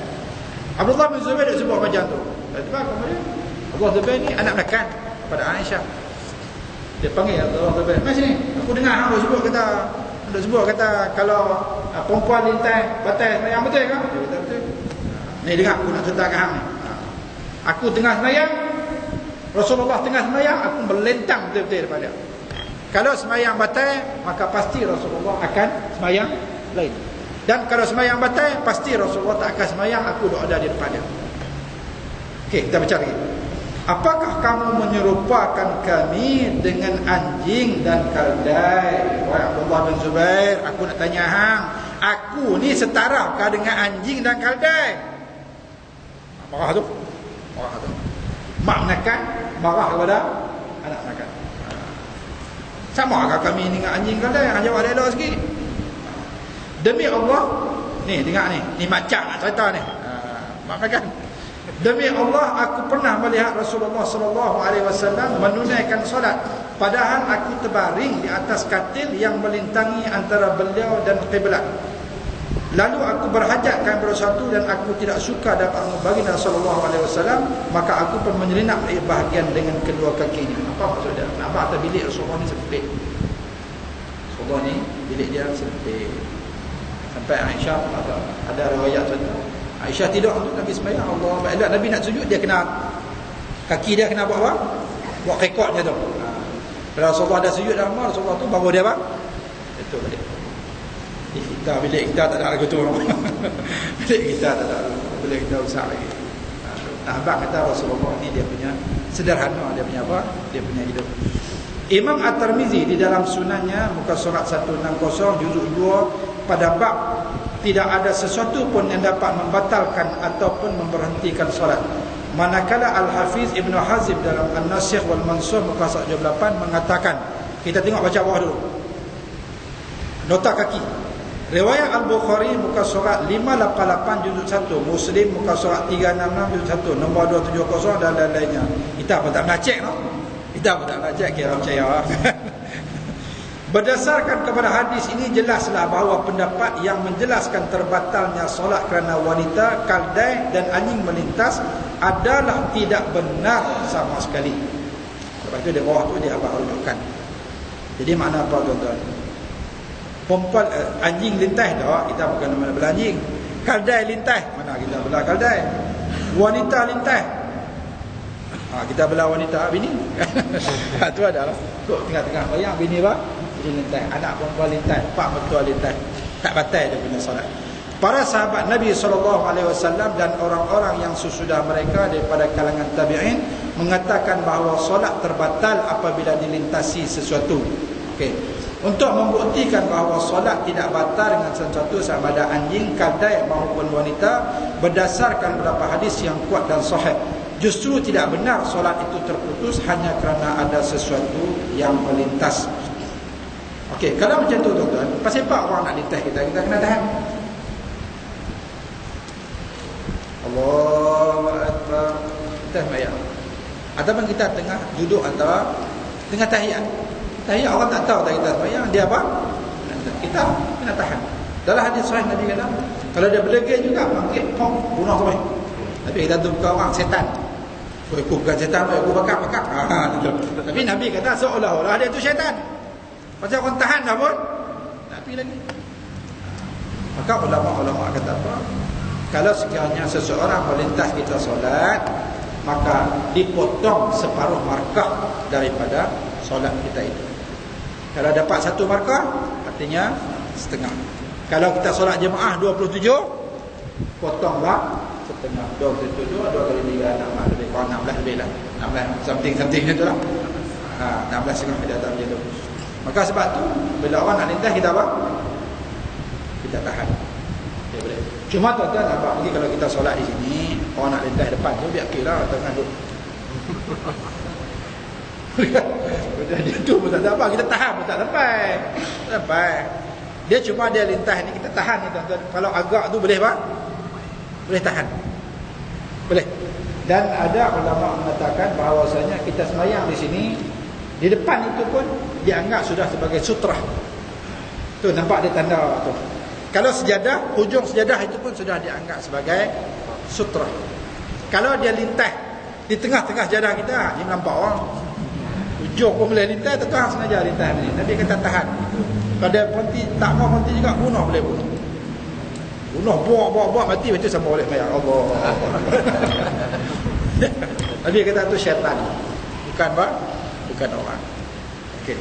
Abdullah bin Zubair dia sebut macam tu. Sebab kemudian Abdullah bin Zubair ni anak belakang pada Aisyah. Dia panggil Abdullah bin Zubair, "Mai sini, aku dengar hang sebut kata kalau perempuan lintas batal sembahyang, betul ke?" Dia kata betul. Ni dengar aku nak cerita kat hang ni. Aku tengah sembahyang, Rasulullah tengah sembahyang, aku melentang betul-betul daripada dia. Kalau sembahyang batal, maka pasti Rasulullah akan sembahyang lain. Dan kalau sembahyang batal, pasti Rasulullah tak akan sembahyang, aku duk ada di depan dia. Okey, kita baca lagi. Apakah kamu menyerupakan kami dengan anjing dan keldai? Wahai Abdullah bin Zubair, aku nak tanya hang, aku ni setarakah dengan anjing dan keldai? Marah tu. Mak menekan, marah kepada anak menekan. Samakah kami dengan anjing keldai? Hang jawab elok sikit. Demi Allah, ni dengar ni macam nak cerita ni. Mak menekan. Demi Allah, aku pernah melihat Rasulullah sallallahu alaihi wasallam menunaikan solat padahal aku terbaring di atas katil yang melintangi antara beliau dan kiblat. Lalu aku berhajatkan bersatu dan aku tidak suka dapat membagi Rasulullah sallallahu alaihi wasallam, maka aku pun menyelinap dari bahagian dengan kedua kakinya. Apa maksud dia? Nampak atas bilik Rasulullah ni sempit. Rasulullah ni bilik dia sempit. Sampai Aisyah ada riwayat contoh Aisyah tidur untuk Nabi sembahyang, Allah Akbar. Nabi nak sujud, dia kena kaki dia kena buat apa? Buat rekod dia tu. Kalau Rasulullah ada sujud dalam rumah, Rasulullah tu baru dia apa? Itu balik. Bilik kita tak ada lagu tu. Bilik kita tak ada. Bilik kita besar lagi. Abang kata Rasulullah ni dia punya sederhana, dia punya apa? Dia punya hidup. Imam At-Tirmizi di dalam sunannya muka surat 160 juzuk 2 pada bab tidak ada sesuatu pun yang dapat membatalkan ataupun memberhentikan solat. Manakala Al-Hafiz Ibn Hazm dalam An-Nasikh wal Mansukh muka surat 78 mengatakan, kita tengok baca bawah dulu. Nota kaki. Riwayat Al-Bukhari muka surat 588 juzuk 1, Muslim muka surat 366 juzuk 1, nombor 270 dan lain-lainnya. Kita pun tak nak cek no. Kita pun tak nak cek, kira percaya. Berdasarkan kepada hadis ini jelaslah bahawa pendapat yang menjelaskan terbatalnya solat kerana wanita, keldai dan anjing melintas adalah tidak benar sama sekali. Lepas itu di bawah tu dia apa rujukan. Jadi makna apa tuan-tuan? Perempuan anjing lintas dah, kita bukan mana belah anjing. Keldai lintas, mana kita belah keldai. Wanita lintas, kita belah wanita bini. Itu adalah kok tengah-tengah bayang bini apa? Bini lintas, anak perempuan lintas, pak mertua lintas. Tak batal dia punya solat. Para sahabat Nabi SAW dan orang-orang yang sesudah mereka daripada kalangan tabi'in mengatakan bahawa solat terbatal apabila dilintasi sesuatu. Okey. Untuk membuktikan bahawa solat tidak batal dengan sesuatu sama ada anjing, keldai maupun wanita berdasarkan beberapa hadis yang kuat dan sahih. Justru tidak benar solat itu terputus hanya kerana ada sesuatu yang melintas. Okey, kalau macam tu tuan-tuan, pasal apa orang nak lintas kita kena tahan. Allahu Akbar. Kita sembahyang. Ataupun kita tengah duduk antara tengah tahiyat. Tahiyat orang tak tahu kita sembahyang, dia apa? Kita kena tahan. Dalam hadis sahih Nabi kata, kalau dia berlegay juga bangkit, bunuh sampai. Tapi kita tu bukan orang, setan. Aku bukan setan, aku bakar. Tapi Nabi kata seolah-olah dia tu syaitan. Pasal orang tahan dah pun tak pergi lagi. Maka ulama-ulama kata apa? Kalau sekiranya seseorang melintas kita solat, maka dipotong separuh markah daripada solat kita itu. Kalau dapat 1 markah, artinya setengah. Kalau kita solat jemaah 27, potonglah setengah. 27, 2 kali 3, 6, lebih kurang 16 lebih lah. 16, something itu lah. 16 setengah kita tak macam tu. Maka sebab tu, bila orang nak lintas, kita apa? Kita tahan. Okay, boleh. Cuma tuan-tuan nampak lagi kalau kita solat di sini, orang nak lintas depan tu, biar okey lah. Tengah duduk. Dia tu pun tak apa, kita tahan pun tak sampai. Dia cuma dia lintas ni, kita tahan ni tuan-tuan. Kalau agak tu boleh apa? Boleh tahan. Boleh. Dan ada ulama mengatakan bahawasanya kita semayang di sini, di depan itu pun dianggap sudah sebagai sutrah. Tu nampak dia tanda tu. Kalau sejadah, hujung sejadah itu pun sudah dianggap sebagai sutrah. Kalau dia lintas di tengah-tengah sejadah kita, dia nampak orang hujung pun boleh lintas, tuan sengaja lintas ni. Nabi kata tahan. Kalau dia berhenti, tak mau berhenti juga, bunuh boleh bunuh. Bunuh, mati, itu sama boleh mayat. Allah. Nabi kata tu syaitan. Bukan apa? Bukan orang. Okey.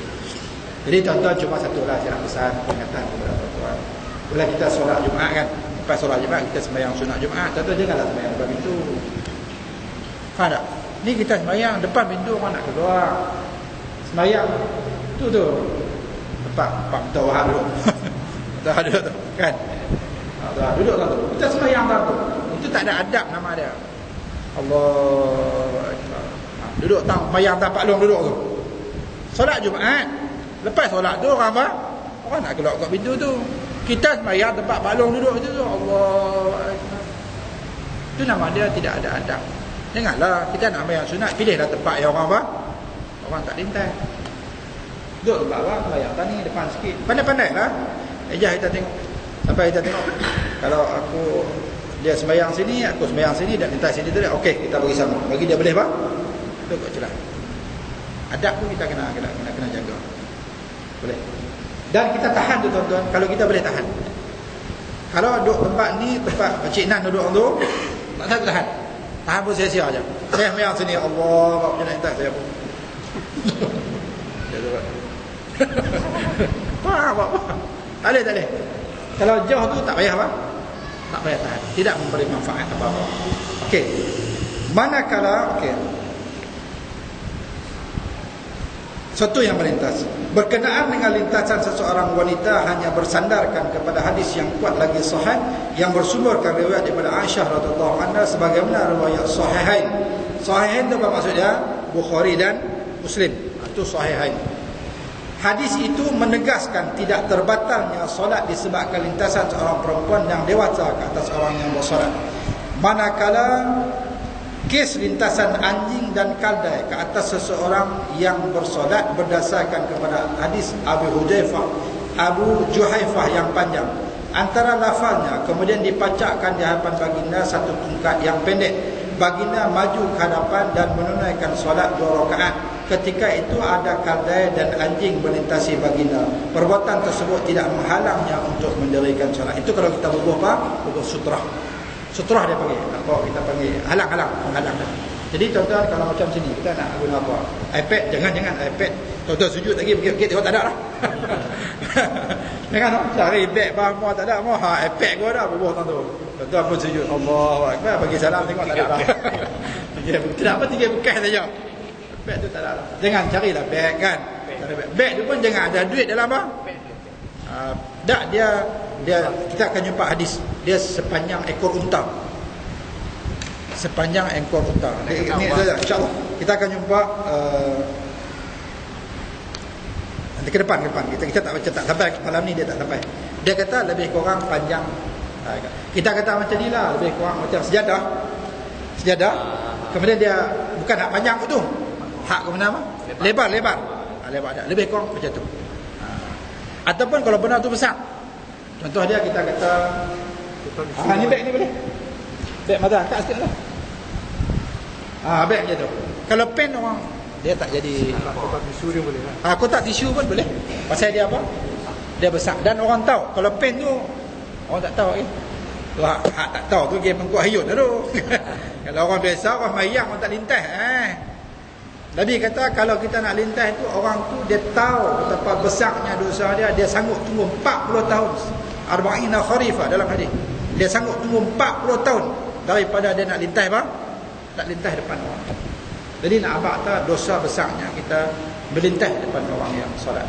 Jadi tuan-tuan cuma satu lah saya nak pesan peringatan kepada tuan-tuan. Bila kita solat Jumaat kan, lepas solat Jumaat kita sembahyang sunat Jumaat, tuan-tuan janganlah sembahyang depan pintu. Faham tak? Ni kita sembahyang depan pintu, orang nak keluar. Sembahyang tu tempat Dr. Wahab duduk. Dr. Wahab duduk tu kan. Duduk tu. Kita sembahyang tu. Itu tak ada adab nama dia. Allah. Duduk sembahyang tak Pak Long duduk tu. Solat Jumaat, lepas solat tu orang apa? Orang nak keluar kat pintu tu. Kita sembahyang tempat Pak Long duduk tu. Allah. Itu nama dia tidak ada adab. Janganlah kita nak sembahyang sunat, pilihlah tempat yang orang apa? Orang tak lintas. Duduk tempat apa? Sembahyang tani depan sikit. Pandai-pandai lah. Kita tengok. Sampai kita tengok. Kalau dia sembahyang sini, aku sembahyang sini dan lintas sini tu dia. Okey, kita bagi sama. Bagi dia boleh apa? Itu kok celah. Adab pun kita kena jaga. Boleh. Dan kita tahan tu tuan-tuan, kalau kita boleh tahan. Kalau duduk tempat ni, tempat Cik Nan duduk tu, tak saya tahan. Tahan pun sia-sia aja. Saya sembahyang sini, Allah, macam nak lintas saya pun. Apa? Tak boleh. Kalau jauh tu tak payah apa? Tak payah tahan. Tidak memberi manfaat apa-apa. Okey. Manakala satu yang melintas berkenaan dengan lintasan seseorang wanita hanya bersandarkan kepada hadis yang kuat lagi sahih yang bersumberkan riwayat daripada Aisyah radhiyallahu anha sebagaimana riwayat sahihain. Sahihain itu apa maksudnya? Bukhari dan Muslim. Itu sahihain. Hadis itu menegaskan tidak terbatalnya solat disebabkan lintasan seorang perempuan yang dewasa ke atas orang yang bersolat. Manakala kes lintasan anjing dan kaldai ke atas seseorang yang bersolat berdasarkan kepada hadis Abu Juhaifah yang panjang. Antara lafaznya kemudian dipacakkan di hadapan baginda satu tungkat yang pendek. Baginda maju ke hadapan dan menunaikan solat 2 rakaat. Ketika itu ada kaldai dan anjing melintasi baginda. Perbuatan tersebut tidak menghalangnya untuk mendirikan solat. Itu kalau kita bubuh apa? Bubuh sutrah. Sutrah dia panggil. Apa kita panggil? Halang. Jadi tuan-tuan kalau macam sini kita nak guna apa? iPad, jangan iPad. Tuan-tuan sujud lagi bukit tengok tak ada lah. Jangan cari beg apa tak ada. iPad gua dah bubuh tu. Tuan-tuan pun sujud. Allahu akbar, bagi salam tengok tak ada. Tidak apa 3 bekas saja. Beg tu tak ada. Jangan carilah beg kan. Beg tu pun jangan ada duit dalam apa? Tak dia kita akan jumpa hadis. Dia sepanjang ekor unta. Sepanjang ekor unta. Ini insya-Allah kita akan jumpa nanti ke depan. Kita tak baca tak sampai malam ni dia tak sampai. Dia kata lebih kurang panjang. Kita kata macam ni lah, lebih kurang macam sejadah. Kemudian dia bukan hak panjang tu. Hak ke mana apa? Lebar. Lebar dah. Lebih kurang macam tu. Ataupun kalau benar tu besar. Contoh dia kita kata ni beg ni boleh. Beg mata angkat sikit lah. Beg macam tu. Kalau pen orang dia tak jadi kotak tisu dia boleh lah. Kotak tisu pun boleh. Pasal dia apa? Dia besar. Dan orang tahu kalau pen tu orang tak tahu hak tak tahu tu game pengkut hayut tu. Kalau orang biasa, orang mayang orang tak lintas. Nabi kata kalau kita nak lintas tu, orang tu dia tahu betapa besarnya dosa dia, dia sanggup tunggu 40 tahun. Arba'ina kharifah dalam hadis. Dia sanggup tunggu 40 tahun daripada dia nak lintas apa? Nak lintas depan orang. Jadi nak abang kata dosa besarnya kita melintas depan orang yang solat.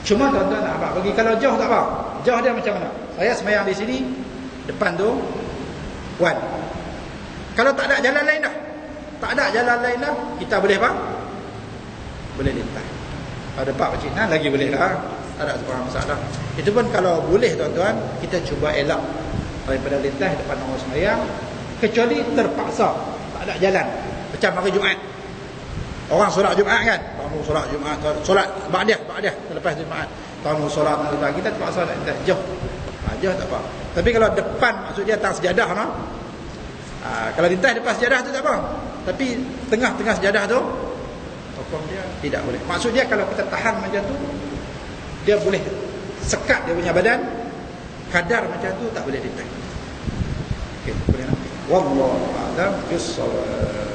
Cuma tuan-tuan nak abang bagi kalau jauh tak apa. Jauh dia macam mana? Saya sembahyang di sini, depan tu wan. Kalau tak ada jalan lain dah. Tak ada jalan lain dah, kita boleh apa? Boleh lintas. Ada pak Cina lagi boleh lah. Tak ada sebarang masalah. Itu pun kalau boleh tuan-tuan, kita cuba elak daripada lintas depan orang sembahyang, kecuali terpaksa tak ada jalan. Macam hari Jumaat. Orang solat Jumaat kan? Kamu solat Jumaat, solat ba'dah lepas Jumaat. Kamu solat nanti kita terpaksa nak lintas jauh. Jauh tak apa. Tapi kalau depan maksud dia atas sejadah no? Kalau lintas depan sejadah tu tak apa. Tapi tengah-tengah sejadah tu hukum dia tidak boleh. Maksud dia kalau kita tahan macam tu, dia boleh sekat dia punya badan, kadar macam tu tak boleh lintas. Okey, boleh nak. Wallahu a'lam bis-shawab.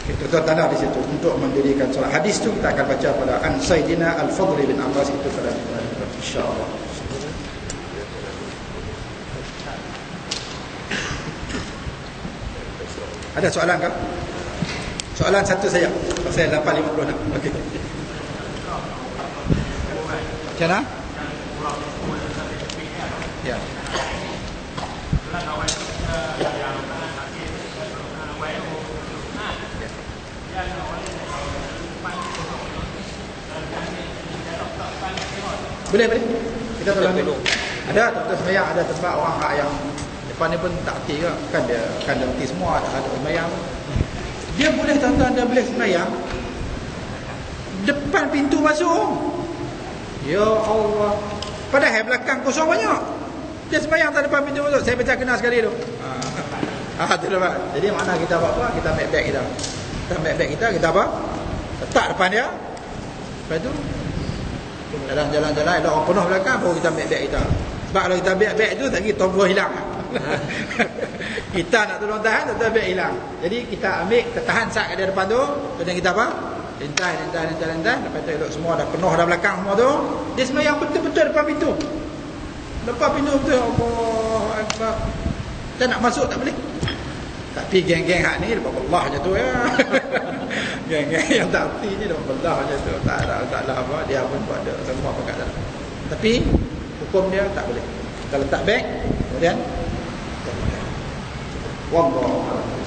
Itu tanda di situ untuk mendirikan solat. Hadis tu kita akan baca pada An Sayyidina Al-Fadl bin Abbas itu pada insya-Allah. Ada soalan kah? Soalan satu saja. Pasal 8.50 nak. Okey. Macam mana? Ya. Boleh. Kita tolong. Ada tempat sembahyang, ada tempat orang hak yang depan ni pun tak aktif kan dia reti semua ada sembahyang. Dia boleh tuan-tuan dia boleh sembahyang depan pintu masuk. Ya Allah. Padahal belakang kosong banyak. Dia sembahyang tak depan pintu masuk. Saya baca kenal sekali tu. Tu dapat. Jadi mana kita buat apa? Kita ambil beg kita. Kita ambil beg kita apa? Letak depan dia. Lepas tu dalam jalan-jalan ada orang penuh belakang baru kita ambil beg kita. Sebab kalau kita ambil beg tu lagi tombol hilang. Kita nak tolong tahan tak beg hilang. Jadi kita ambil, kita tahan sat kat dia depan tu, kemudian kita apa? Lintas. Lepas tu elok semua dah penuh dah belakang semua tu. Dia sembahyang betul-betul depan pintu. Depan pintu betul. Allahu Akbar. Kita nak masuk tak boleh. Tapi geng-geng hak ni depan Allah je tu ya. Geng-geng yang tak erti ni depan Allah je tu. Tak ada apa, dia pun buat ada semua pakat dalam. Tapi hukum dia tak boleh. Kalau letak beg, kemudian wallahu a'lam.